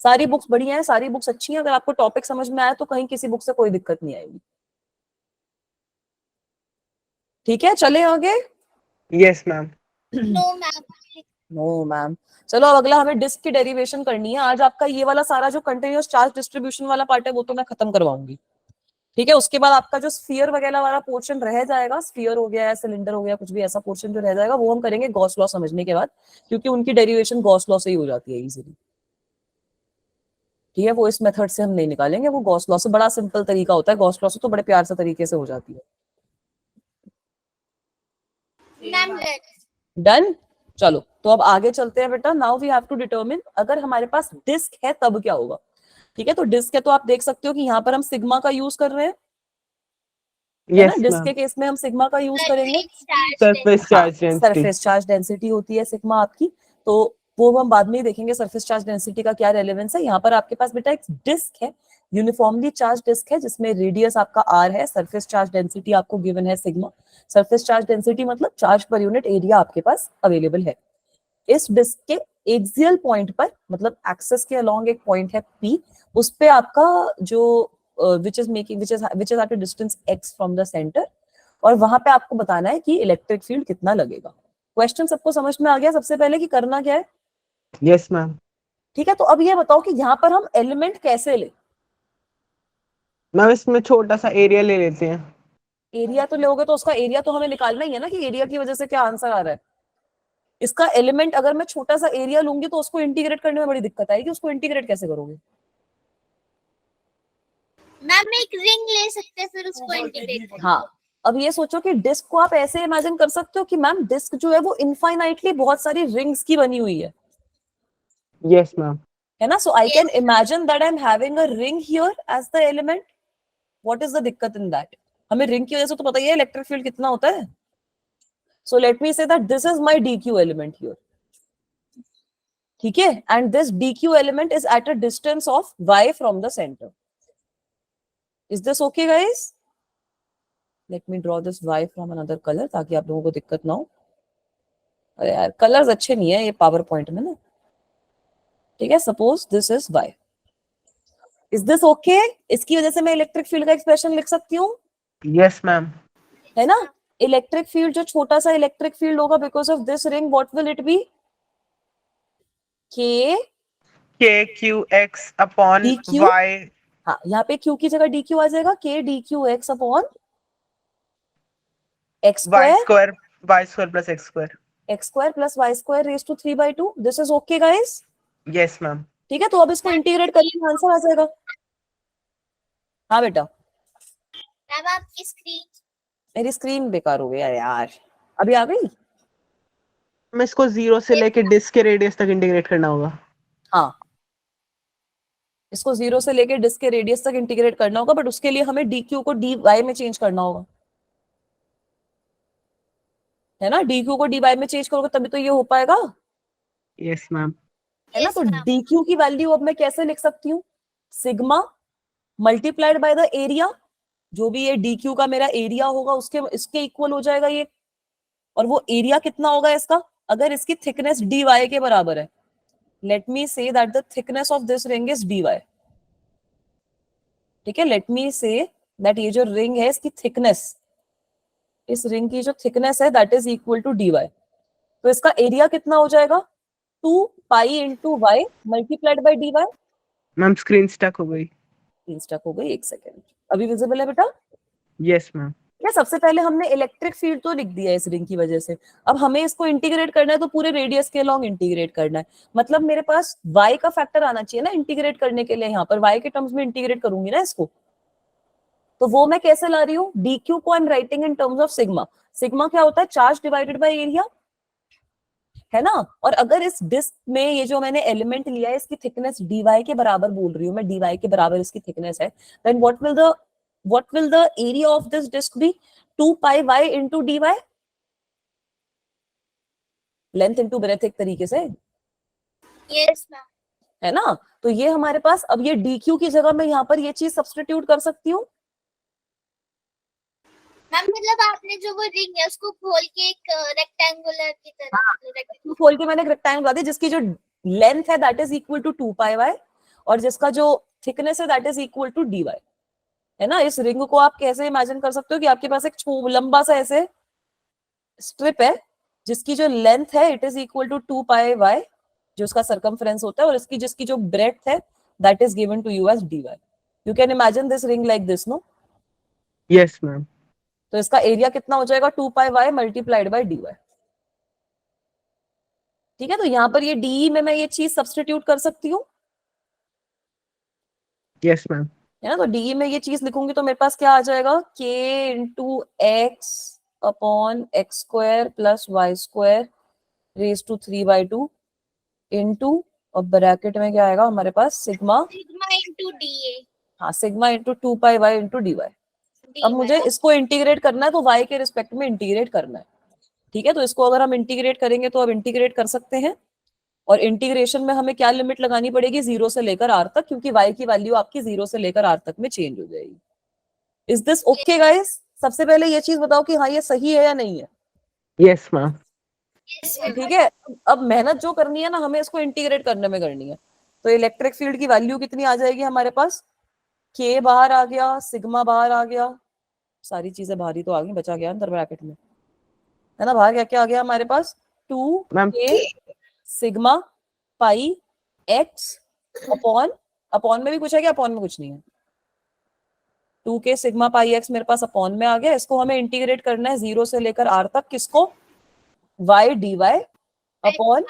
सारी बुक्स बढ़िया है, सारी बुक्स अच्छी हैं, अगर आपको टॉपिक समझ में आया तो कहीं किसी बुक से कोई दिक्कत नहीं आएगी। ठीक है, चले आगे। Yes ma'am. No, ma'am. No ma'am. चलो अब अगला हमें डिस्क की डेरिवेशन करनी है। आज आपका ये वाला सारा जो कंटिन्यूअस चार्ज डिस्ट्रीब्यूशन वाला पार्ट है वो तो मैं खत्म करवाऊंगी। ठीक है, उसके बाद आपका जो स्फीयर वगैरह वाला पोर्शन रह जाएगा, स्फीयर हो गया या सिलेंडर हो गया, कुछ भी ऐसा पोर्शन जो रह जाएगा वो हम करेंगे गॉस लॉ समझने के बाद, क्योंकि उनकी डेरिवेशन गॉस लॉ से ही हो जाती है इजीली। ठीक है, वो इस मेथड से हम नहीं निकालेंगे, वो गॉस लॉ से बड़ा सिंपल तरीका होता है, गॉस लॉ से तो बड़े प्यार से तरीके से हो जाती है। Ma'am, done. चलो तो अब आगे चलते हैं बेटा। Now we have to determine अगर हमारे पास डिस्क है तब क्या होगा। ठीक है, तो डिस्क है तो आप देख सकते हो कि यहाँ पर हम सिग्मा का यूज कर रहे हैं, है ना। यस डिस्क के मैम। केस में हम सिग्मा का यूज करेंगे। Surface charge density. Surface charge density होती है सिग्मा आपकी, तो वो हम बाद में ही देखेंगे सरफेस चार्ज डेंसिटी का क्या रेलेवेंस है। यहाँ पर आपके पास बेटा एक डिस्क है, यूनिफॉर्मली चार्ज डिस्क है, जिसमें रेडियस आपका आर है, सरफेस चार्ज डेंसिटी आपको गिवन है सिग्मा। सरफेस चार्ज डेंसिटी मतलब चार्ज पर यूनिट एरिया आपके पास अवेलेबल है। इस डिस्क के एक्सियल पॉइंट पर, मतलब एक्सेस के अलोंग एक पॉइंट है P, उस पे आपका जो विच is at a distance x from the centre, और वहां पे आपको बताना है कि इलेक्ट्रिक फील्ड कितना लगेगा। क्वेश्चन सबको समझ में आ गया सबसे पहले कि करना क्या है? Yes ma'am. ठीक है, तो अब ये बताओ कि यहाँ पर हम एलिमेंट कैसे ले। मैम इसमें छोटा सा एरिया ले लेते हैं। एरिया तो लोगे तो उसका एरिया तो हमें निकालना ही है ना, कि एरिया की वजह से क्या आंसर आ रहा है। इसका एलिमेंट अगर मैं छोटा सा एरिया लूंगी तो उसको इंटीग्रेट करने में बड़ी दिक्कत आएगी। उसको इंटीग्रेट कैसे करोगे? मैम एक रिंग ले सकते हैं फिर उसको इंटीग्रेट. हाँ, अब ये सोचो कि डिस्क को आप ऐसे इमेजिन कर सकते हो कि मैम डिस्क जो है वो इनफाइनाइटली बहुत सारी रिंग्स की बनी हुई है यस मैम। है ना। So I can imagine that I am having a ring here as the element. What is the दिक्कत इन दैट? हमें रिंग की वजह से तो पता ही है इलेक्ट्रिक फील्ड कितना होता है। सो let me say that this is my dq element here. ठीक है, and this dq element is at a distance of y from the center. Is this okay guys? Let me draw this y from another colour ताकि आप लोगों को दिक्कत ना हो. अरे यार कलर्स अच्छे नहीं है ये पावर पॉइंट में ना. ठीक है, suppose this is y. Is this okay? इसकी वजह से मैं इलेक्ट्रिक फील्ड का एक्सप्रेशन लिख सकती हूँ, यस मैम. है ना. इलेक्ट्रिक फील्ड, जो छोटा सा इलेक्ट्रिक फील्ड होगा because of this ring, what will it be? k k q x upon dq. y. हाँ, यहाँ पे q की जगह dq आ जाएगा, k dq x upon x y square plus x square. x square plus y square raise to 3/2. This is okay guys? Yes ma'am. ठीक है, तो अब इसको इंटीग्रेट करेंगे, आंसर आ जाएगा. हाँ बेटा, मैम आपकी स्क्रीन मेरी स्क्रीन बेकार हो गया यार. अभी आ गई? मैं इसको 0 से लेके डिस्क के रेडियस तक इंटीग्रेट करना होगा. हाँ, इसको 0 से लेके डिस्क के रेडियस तक इंटीग्रेट करना होगा, बट उसके लिए हमें dq को dy में चेंज करना होगा, है ना. dq को dy में चेंज करोगे तभी तो ये हो पाएगा, यस मैम. है ना. Yes, तो ma'am. dq की वैल्यू अब मैं कैसे लिख सकती हूँ? Sigma multiplied by the area, जो भी ये dq का मेरा एरिया होगा उसके इसके इक्वल हो जाएगा ये. और वो एरिया कितना होगा इसका? अगर इसकी थिकनेस dy के बराबर है, late me say that the thickness of this ring is dy. ठीक है, लेट मी से दैट ये जो रिंग है इसकी थिकनेस, इस रिंग की जो थिकनेस है that is equal to dy. तो इसका एरिया कितना हो जाएगा? 2 pi into y multiplied by dy. Ma'am screen stuck हो गई. स्टक हो गई, एक सेकेंड. अभी विजिबल है बेटा? Yes ma'am. क्या, सबसे पहले हमने इलेक्ट्रिक फील्ड तो लिख दिया इस रिंग की वजह से. अब हमें इसको इंटीग्रेट करना है तो पूरे रेडियस के लॉन्ग इंटीग्रेट करना है. मतलब मेरे पास y का फैक्टर आना चाहिए ना इंटीग्रेट करने के लिए. यहाँ पर y के टर्म्स में इंटीग्रेट करूंगी ना इसको, तो वो मैं कैसे ला रही हूँ? dq को I am writing in terms of sigma. Sigma क्या होता है? चार्ज डिवाइडेड बाय एरिया, है ना. और अगर इस डिस्क में ये जो मैंने एलिमेंट लिया है इसकी थिकनेस dy के बराबर बोल रही हूँ मैं, dy के बराबर इसकी थिकनेस है, then what will the area of this disk be? 2 pi y into dy. Length into breadth एक तरीके से, यस मैम. है ना. तो ये हमारे पास, अब ये dq की जगह मैं यहाँ पर ये चीज सब्स्टिट्यूट कर सकती हूँ. मैम मतलब आपने जो वो रिंग है उसको खोल के एक रेक्टेंगुलर की तरह तो खोल के मैंने एक रेक्टेंगल बना दिया जिसकी जो लेंथ है that is equal to 2 pi y और जिसका जो थिकनेस है that is equal to dy, है ना. इस रिंग को आप कैसे इमेजिन कर सकते हो कि आपके पास एक लंबा सा ऐसे स्ट्रिप है जिसकी जो लेंथ है it is equal to 2 pi y, जो उसका सर्कमफ्रेंस होता है, और इसकी जिसकी जो ब्रेड्थ है that is given to you as dy. You can imagine this ring like this, no. Yes ma'am. तो इसका एरिया कितना हो जाएगा? 2 pi y multiplied by dy. ठीक है, तो यहाँ पर ये डी में मैं ये चीज सब्स्टिट्यूट कर सकती हूँ, यस मैम. है ना. तो डी में ये चीज लिखूंगी तो मेरे पास क्या आ जाएगा? k into x upon x square plus Y square raise to 3/2 into, और ब्रैकेट में क्या आएगा हमारे पास? सिग्मा. Sigma into d. हाँ, sigma into 2 pi y into dy. अब मुझे इसको इंटीग्रेट करना है तो y के रिस्पेक्ट में इंटीग्रेट करना है. ठीक है, तो इसको अगर हम इंटीग्रेट करेंगे तो अब इंटीग्रेट कर सकते हैं, और इंटीग्रेशन में हमें क्या लिमिट लगानी पड़ेगी? 0 से लेकर r तक, क्योंकि y की वैल्यू आपकी 0 से लेकर r तक में चेंज हो जाएगी. Is this okay guys? सबसे पहले ये चीज बताओ कि हाँ ये सही है या नहीं है. Yes ma'am. ठीक है, अब मेहनत जो करनी है ना हमें इसको इंटीग्रेट करने में करनी है. तो इलेक्ट्रिक फील्ड की वैल्यू कितनी आ जाएगी हमारे पास? k बाहर आ गया, सिग्मा बाहर आ गया, सारी चीजें बाहर ही तो आ गई, बचा गया अंदर ब्रैकेट में, है ना. बाहर क्या क्या आ गया हमारे पास? 2 ma'am k sigma pi x upon में भी कुछ है क्या? अपॉन में कुछ नहीं है. 2k सिग्मा पाई x मेरे पास अपॉन में आ गया. इसको हमें इंटीग्रेट करना है 0 से लेकर r तक. किसको? y dy अपॉन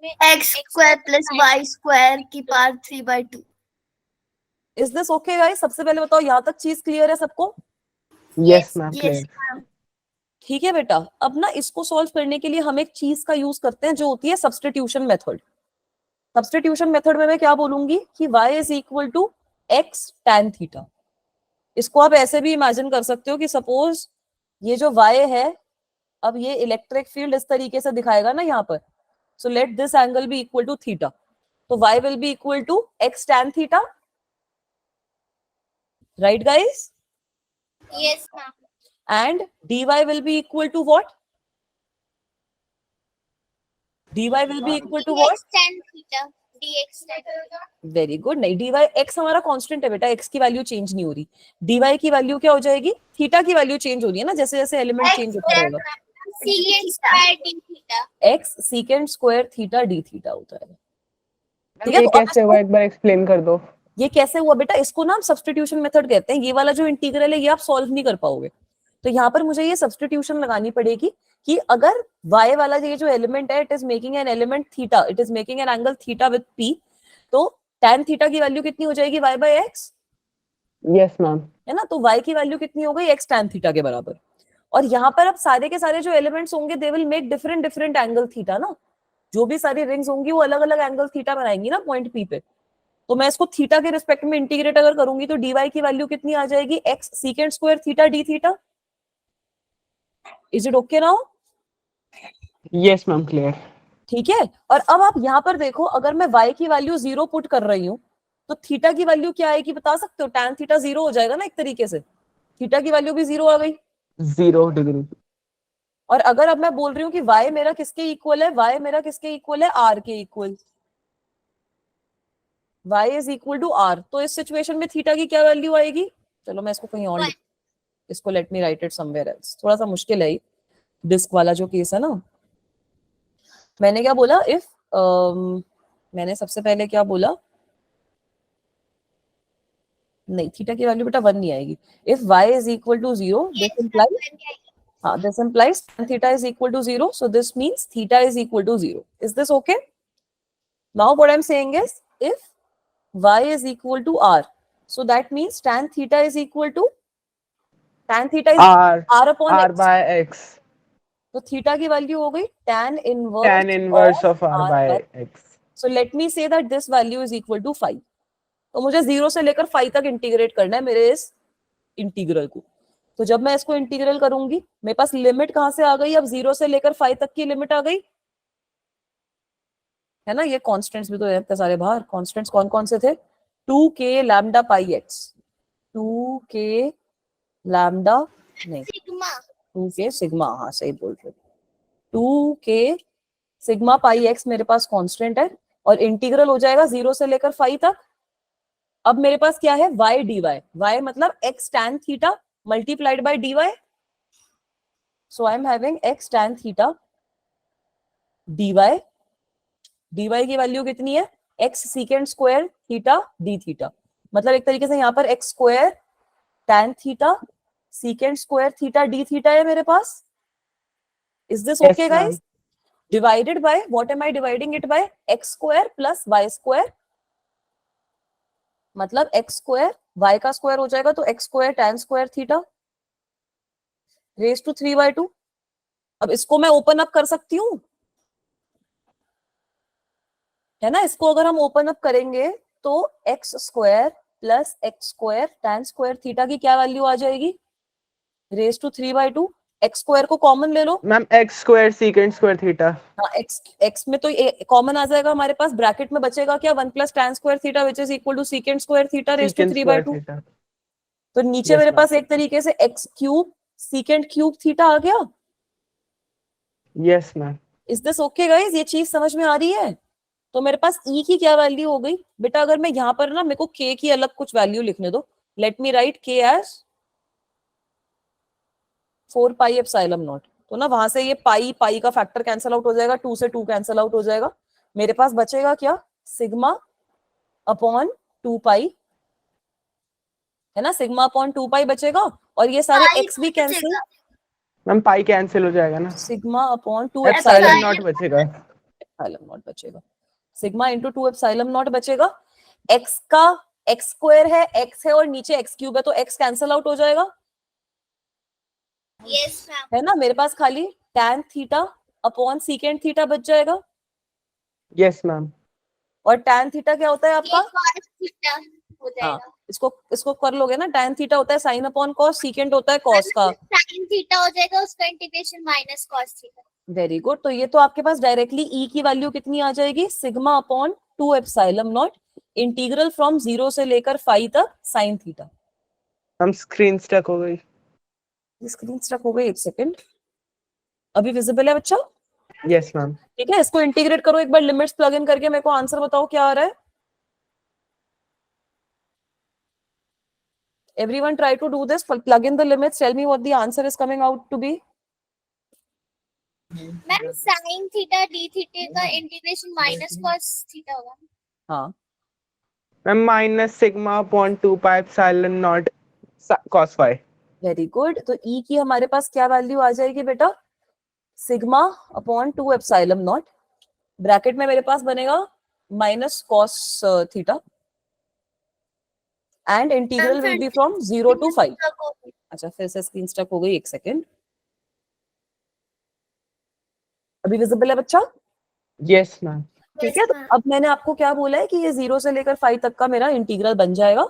में X square plus Y square की power 3/2. Is this okay guys? सबसे पहले बताओ यहाँ तक चीज क्लियर है सबको? Yes ma'am. यस. ठीक है बेटा, अब ना इसको सॉल्व करने के लिए हम एक चीज का यूज करते हैं जो होती है सब्स्टिट्यूशन मेथड. सब्स्टिट्यूशन मेथड में मैं क्या बोलूंगी कि y is equal to x tan theta. इसको आप ऐसे भी इमेजिन कर सकते हो कि सपोज ये जो y है, अब ये इलेक्ट्रिक फील्ड इस तरीके से दिखाएगा ना यहाँ पर. So let this angle be equal to theta. So y will be equal to x tan theta. Right, guys? Yes, ma'am. And dy will be equal to what? dy will be equal to what? dx tan theta. dx tan theta. Very good. नहीं, dy x हमारा constant है बेटा, x की value change नहीं हो रही. dy की value क्या हो जाएगी? थीटा की वैल्यू चेंज हो रही है ना, जैसे जैसे एलिमेंट चेंज होता रहेगा. secant square d theta. x secant square theta d theta होता है. ठीक ये है. तो अब कैसे हुआ एक बार एक्सप्लेन कर दो. ये कैसे हुआ बेटा? इसको ना हम सब्स्टिट्यूशन मेथड कहते हैं. ये वाला जो इंटीग्रल है ये आप सॉल्व नहीं कर पाओगे. तो यहाँ पर मुझे ये सब्स्टिट्यूशन लगानी पड़ेगी कि अगर y वाला ये जो एलिमेंट है, it is making an element theta, it is making an angle theta with p, तो tan थीटा की वैल्यू कितनी हो जाएगी? y by x. Yes ma'am. है ना. तो y की वैल्यू कितनी हो गई? x tan थीटा के बराबर. और यहाँ पर अब सारे के सारे जो एलिमेंट्स होंगे they will make different different angle theta ना. जो भी सारी रिंग्स होंगी वो अलग अलग एंगल थीटा बनाएंगी ना पॉइंट p पे. तो मैं इसको थीटा के रिस्पेक्ट में इंटीग्रेट अगर करूंगी तो dy की वैल्यू कितनी आ जाएगी? x secant square theta d theta. Is it okay now? Yes ma'am, clear. ठीक है. और अब आप यहाँ पर देखो, अगर मैं y की वैल्यू 0 पुट कर रही हूँ तो थीटा की वैल्यू क्या आएगी बता सकते हो? tan थीटा 0 हो जाएगा ना एक तरीके से. थीटा की वैल्यू भी 0 आ गई. 0 डिग्री. और अगर अब मैं बोल रही हूँ कि y मेरा किसके इक्वल है? y मेरा किसके इक्वल है? r के equal. y is equal to r. तो इस सिचुएशन में थीटा की क्या वैल्यू आएगी? चलो मैं इसको कहीं और इसको late me right it somewhere else. थोड़ा सा मुश्किल है डिस्क वाला जो केस है ना. मैंने क्या बोला? इफ मैंने सबसे पहले क्या बोला? नहीं, थीटा की वैल्यू बेटा 1 नहीं आएगी. If y is equal to 0, this implies, हाँ, this implies tan theta is equal to 0. So this means theta is equal to 0. Is this okay? Now what I'm saying is, if y is equal to r, so that means tan theta is equal to r upon r x. by x. तो theta की value हो गई tan inverse of r by x. So let me say that this value is equal to 5. तो मुझे 0 से लेकर 5 तक integrate करना है मेरे इस इंटीग्रल को. तो जब मैं इसको इंटीग्रल करूंगी, मेरे पास लिमिट कहां से आ गई? अब 0 से लेकर 5 तक की लिमिट आ गई है ना. ये कांस्टेंट्स भी तो है सारे बाहर. कांस्टेंट्स कौन कौन से थे? 2k लैम्डा पाई x, 2k लैम्डा नहीं, सिग्मा. 2k sigma. हाँ सही बोल रहे. 2k सिग्मा पाई x मेरे पास कांस्टेंट है और इंटीग्रल हो जाएगा 0 से लेकर 5 तक. अब मेरे पास क्या है? y dy. y मतलब x tan theta multiplied by dy. So I am having x tan theta dy. dy की वैल्यू कितनी है? x secant square theta d theta. मतलब एक तरीके से यहाँ पर x square tan theta secant square theta d theta है मेरे पास. Is this okay, guys? Divided by, what am I dividing it by? x square plus y square. मतलब x square y का स्क्वायर हो जाएगा तो x square tan square theta raise to 3/2. अब इसको मैं ओपन अप कर सकती हूँ, है ना. इसको अगर हम ओपन अप करेंगे तो x square plus x square tan square theta की क्या वैल्यू आ जाएगी? Raise to 3/2. x स्क्वायर को कॉमन ले लो ma'am. x square secant square theta. हाँ, x में तो कॉमन आ जाएगा हमारे पास. ब्रैकेट में बचेगा क्या? 1 plus tan square theta which is equal to secant square theta raise to 3/2. तो नीचे मेरे पास एक तरीके से x cube secant cube theta आ गया. Yes ma'am. Is this okay guys? ये चीज समझ में आ रही है? तो मेरे पास e की क्या वैल्यू हो गई बेटा? अगर मैं यहाँ पर ना, मेरे को k की अलग कुछ वैल्यू लिखने दो. Let me write k as 4 pi epsilon naught. तो ना वहां से ये पाई का फैक्टर कैंसिल आउट हो जाएगा, 2 से 2 कैंसिल आउट हो जाएगा. मेरे पास बचेगा क्या? सिग्मा अपॉन 2 पाई, है ना. सिग्मा अपॉन 2 पाई बचेगा और ये सारे x भी कैंसिल. मैम पाई कैंसिल हो जाएगा ना. Sigma upon 2 epsilon epsilon not बचेगा. एप्सिलॉन नॉट बचेगा. सिग्मा इंटू 2 एप्सिलॉन नॉट बचेगा. x का x स्क्वायर है, x है और नीचे x क्यूब है तो x कैंसिल आउट हो जाएगा. Yes ma'am. है ना. मेरे पास खाली tan theta upon secant theta बच जाएगा. Yes ma'am. और tan थीटा क्या होता है आपका? ये cos थीटा हो जाएगा. इसको कर लोगे ना. tan थीटा होता है sin अपॉन cos, secant होता है cos का. sin थीटा हो जाएगा, उसका integration minus cos theta. Very good. तो ये तो आपके पास डायरेक्टली ई की वैल्यू कितनी आ जाएगी, sigma upon 2 epsilon not integral from 0 से लेकर फाई तक साइन थीटा। हम स्क्रीन स्टक हो गई। स्क्रीन स्टक हो गई, एक सेकंड। अभी विजिबल है बच्चा? Yes ma'am. ठीक है, इसको इंटीग्रेट करो एक बार लिमिट्स प्लग इन करके, मेरे को आंसर बताओ क्या आ रहा है। Everyone try to do this. Plug in the limits. Tell me what the answer is coming out to be. Ma'am sine theta D theta का इंटीग्रेशन माइनस कॉस थीटा होगा। हाँ, ma'am minus sigma upon 2 pi epsilon naught cos phi। Very good. तो ई की हमारे पास क्या value आ जाएगी बेटा, sigma upon 2 epsilon naught, bracket में मेरे पास बनेगा minus cos theta and integral will be from 0 to 5। अच्छा, फिर से स्क्रीन स्टक हो गई, एक सेकेंड। अभी विजिबल है बच्चा? Yes ma'am. ठीक है, तो अब मैंने आपको क्या बोला है कि ये 0 से लेकर 5 तक का मेरा इंटीग्रल बन जाएगा।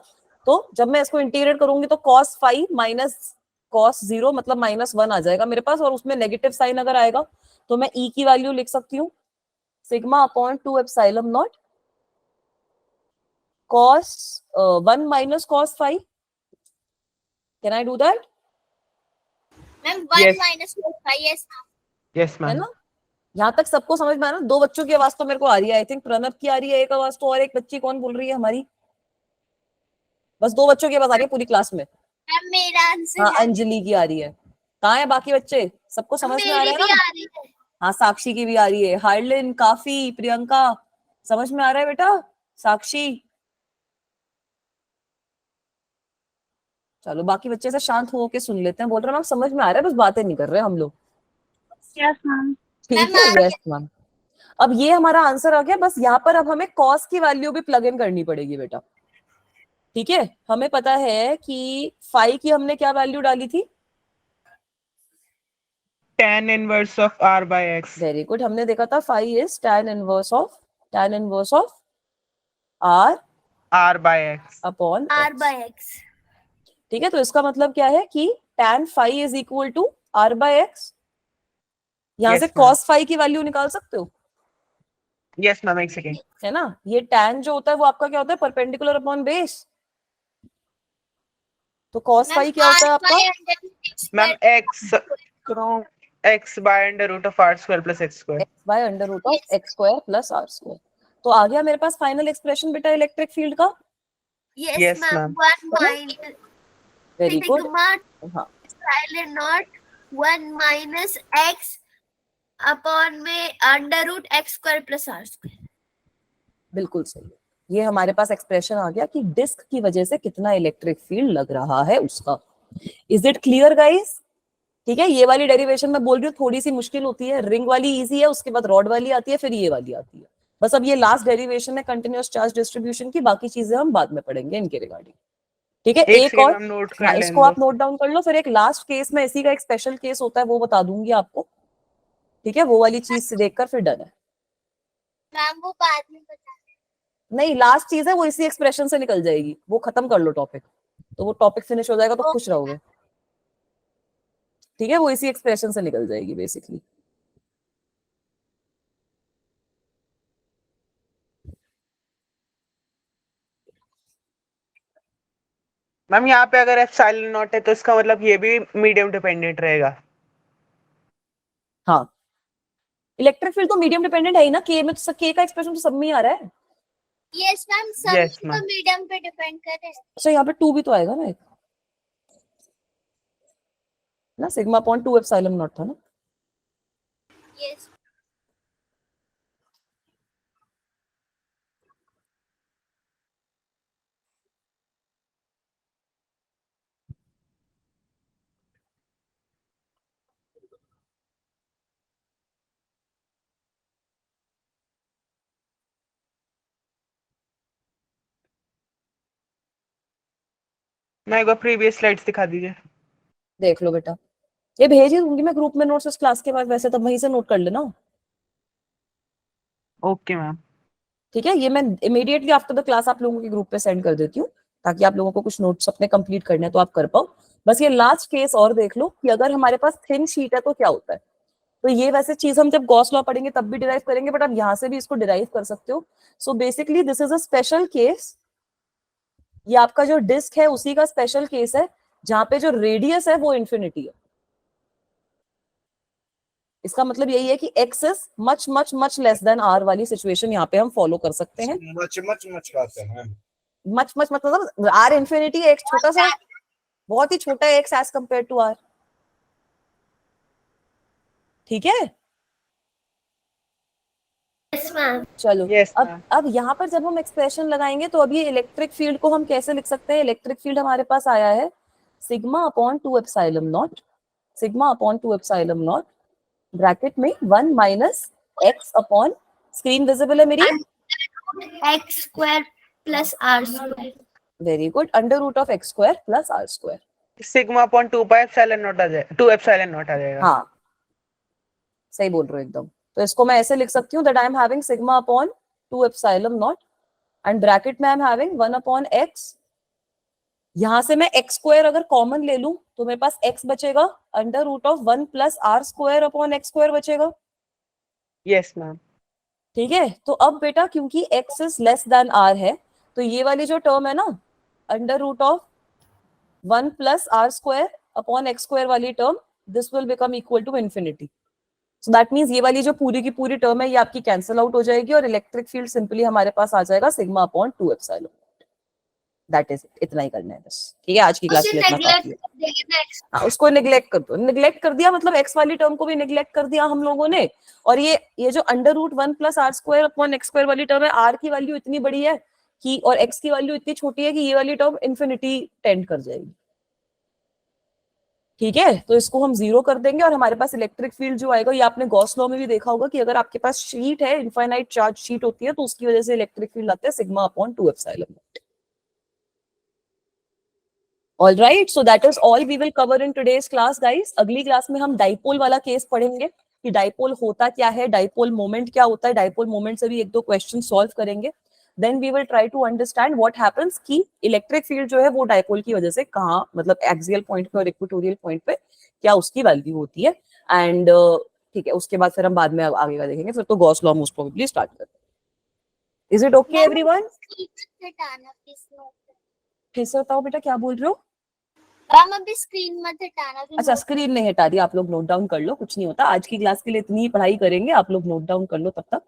तो जब मैं इसको इंटीग्रेट करूंगी तो cos 5 माइनस cos 0 मतलब -1 आ जाएगा मेरे पास, और उसमें नेगेटिव साइन अगर आएगा तो मैं e की वैल्यू लिख सकती हूँ sigma upon 2 epsilon naught cos 1 minus cos 5। Can I do that? Ma'am Yes. 1 minus cos phi. Yes yes है मैम। ना? यहाँ तक सबको समझ में आया ना? 2 बच्चों की आवाज तो मेरे को आ रही है, आई थिंक प्रणव की आ रही है एक आवाज तो, और एक बच्ची कौन बोल रही है हमारी? बस 2 बच्चों की आवाज आ रही है पूरी क्लास में। मैम मेरा आंसर हाँ, है। अंजलि की आ रही है। कहाँ है बाकी बच्चे? सबको समझ में आ रहा मेरी है भी ना? आ रही है। हाँ, साक्षी की भी आ रही है, हार्लिन, काफी, प्रियंका, समझ में आ रहा है बेटा? साक्षी, चलो बाकी बच्चे से शांत हो के सुन लेते हैं। बोल रहे हैं मैम समझ में आ रहा है, बस बातें नहीं कर रहे हम लोग। Yes ma'am. ठीक है, यस मैम। अब ये हमारा आंसर आ गया। बस यहाँ पर अब हमें कॉस की वैल्यू भी प्लग इन करनी पड़ेगी बेटा। ठीक है, हमें पता है कि फाई की हमने क्या वैल्यू डाली थी? tan inverse of r by x। Very good, हमने देखा था phi is tan inverse of r r by x upon R by X। ठीक है, तो इसका मतलब क्या है कि tan phi is equal to r by x। यहां Yes, से ma'am. cos फाई की वैल्यू निकाल सकते हो, यस मैम, एक सेकेंड। है ना? ये tan जो होता है वो आपका क्या होता है, परपेंडिकुलर अपॉन बेस। तो cos फाई क्या होता है आपका? Ma'am x by under root of r square plus x square। x by under root of x square plus r square. तो आ गया मेरे पास फाइनल एक्सप्रेशन बेटा इलेक्ट्रिक फील्ड का। Yes, Yes, ma'am. ma'am. 1 minus very good. sigma हाँ, epsilon naught 1 minus x upon में under root x square plus r square। बिल्कुल सही है। ये हमारे पास एक्सप्रेशन आ गया कि डिस्क की वजह से कितना इलेक्ट्रिक फील्ड लग रहा है उसका। Is it clear guys? ठीक है, ये वाली डेरिवेशन मैं बोल रही हूँ थोड़ी सी मुश्किल होती है, रिंग वाली इजी है, उसके बाद रॉड वाली आती है, फिर ये वाली आती है। बस अब ये लास्ट डेरिवेशन है कंटिन्यूअस चार्ज डिस्ट्रीब्यूशन की, बाकी चीजें हम बाद में पढ़ेंगे इनके रिगार्डिंग। ठीक है, एक एक सेकेंड और, मैम नोट हाँ कर इसको लेने आप नोट डाउन कर लो, फिर एक लास्ट केस में इसी का एक स्पेशल केस होता है वो बता दूंगी आपको। ठीक है, वो वाली चीज से देखकर फिर डन है। मैम वो बाद में बता। नहीं, लास्ट चीज है वो इसी एक्सप्रेशन से निकल जाएगी, वो खत्म कर लो टॉपिक, तो वो टॉपिक फिनिश हो जाएगा तो खुश रहोगे। ठीक है, वो इसी एक्सप्रेशन से निकल जाएगी बेसिकली। मैम यहाँ पे अगर एप्सिलॉन नॉट है तो इसका मतलब ये भी मीडियम डिपेंडेंट रहेगा। हाँ, इलेक्ट्रिक फील्ड तो मीडियम डिपेंडेंट है ही ना, के में तो के का एक्सप्रेशन तो सब में ही आ रहा है। यस मैम सब Yes, तो ma'am. मीडियम पे डिपेंड करे। अच्छा, यहाँ पे 2 भी तो आएगा ना एक, ना सिग्मा अपॉन 2 एप्सिलॉन नॉट था ना। यस मैं एक बार प्रीवियस स्लाइड्स दिखा दीजिए। देख लो बेटा, ये भेज ही दूंगी मैं ग्रुप में नोट्स इस क्लास के बाद, वैसे तब वहीं से नोट कर लेना। Okay ma'am. ठीक है, ये मैं इमीडिएटली आफ्टर द क्लास आप लोगों के ग्रुप पे सेंड कर देती हूँ, ताकि आप लोगों को कुछ नोट्स अपने कंप्लीट करने हैं तो आप कर पाओ। बस ये लास्ट केस और देख लो कि अगर हमारे पास थिन शीट है तो क्या होता है। तो ये वैसे चीज हम जब गॉस लॉ पढ़ेंगे तब भी डिराइव करेंगे, बट आप यहाँ से भी इसको डिराइव कर सकते हो. So basically this is a special case. ये आपका जो डिस्क है उसी का स्पेशल केस है जहां पे जो रेडियस है वो इन्फिनिटी है. इसका मतलब यही है कि x is much much much less than r वाली सिचुएशन यहाँ पे हम फॉलो कर सकते हैं. मच मच मच कहते हैं. मच मच मतलब r इन्फिनिटी है, x छोटा सा, बहुत ही छोटा है x as compare to r. ठीक है, Yes, ma'am. चलो. Yes, अब ma'am. अब यहाँ पर जब हम एक्सप्रेशन लगाएंगे तो अभी इलेक्ट्रिक फील्ड को हम कैसे लिख सकते हैं? इलेक्ट्रिक फील्ड हमारे पास आया है sigma upon 2 epsilon naught, sigma upon 2 epsilon naught bracket में 1 minus x upon, screen visible है मेरी? X square plus R square. Very good, under root of x square plus r square. Sigma upon 2 pi epsilon naught आ जाएगा, 2 epsilon naught आ जाएगा. हाँ, सही बोल रहे हो एकदम. तो इसको मैं ऐसे लिख सकती हूँ that I am having sigma upon 2 epsilon naught and bracket में I am having 1 upon x. यहां से मैं x स्क्वायर अगर कॉमन ले लूं तो मेरे पास x बचेगा, under root of 1 plus r square upon x square बचेगा. Yes ma'am. ठीक है, तो अब बेटा क्योंकि x is less than r है तो ये वाली जो टर्म है ना, under root of 1 plus r square upon x square वाली term, this will become equal to infinity. So that means ये वाली जो पूरी की पूरी टर्म है ये आपकी कैंसिल आउट हो जाएगी और इलेक्ट्रिक फील्ड सिंपली हमारे पास आ जाएगा sigma upon 2 epsilon. That is it, इतना ही करना है बस. ठीक है, आज की क्लास उसे में इतना neglect काफी है. कर देंगे next. हाँ, उसको निग्लेक्ट कर दो. निग्लेक्ट कर दिया मतलब x वाली टर्म को भी निग्लेक्ट कर दिया हम लोगों ने. और ये जो under root 1 plus r square upon x square वाली टर्म है, r की वैल्यू इतनी बड़ी है कि और x की वैल्यू इतनी छोटी है कि ये वाली टर्म इन्फिनिटी टेंड कर जाएगी. ठीक है, तो इसको हम जीरो कर देंगे और हमारे पास इलेक्ट्रिक फील्ड जो आएगा, ये आपने गॉस लॉ में भी देखा होगा कि अगर आपके पास शीट है, इनफाइनाइट चार्ज शीट होती है, तो उसकी वजह से इलेक्ट्रिक फील्ड आते हैं sigma upon 2 epsilon. All right, so that is all we will cover in today's class, guys. अगली क्लास में हम डाइपोल वाला केस पढ़ेंगे कि डाइपोल होता क्या है, डाइपोल मोमेंट क्या होता है, डाइपोल मोमेंट से भी एक दो क्वेश्चन सॉल्व करेंगे. Then we will try to understand what happens कि इलेक्ट्रिक फील्ड जो है वो डाइपोल की वजह से कहाँ, मतलब एक्सियल पॉइंट पे और इक्वेटोरियल पॉइंट पे क्या उसकी वैल्यू होती है. एंड ठीक है, उसके बाद फिर हम बाद में आगे का देखेंगे. फिर तो Gauss law most probably start करते हैं. Is it okay everyone? फिर से बताओ बेटा, क्या बोल रहे हो? मैम अभी स्क्रीन मत हटाना. अच्छा, स्क्रीन नहीं हटा दी, आप लोग नोट डाउन कर लो, कुछ नहीं होता. आज की क्लास के लिए इतनी ही पढ़ाई करेंगे, आप लोग नोट डाउन कर लो तब तक.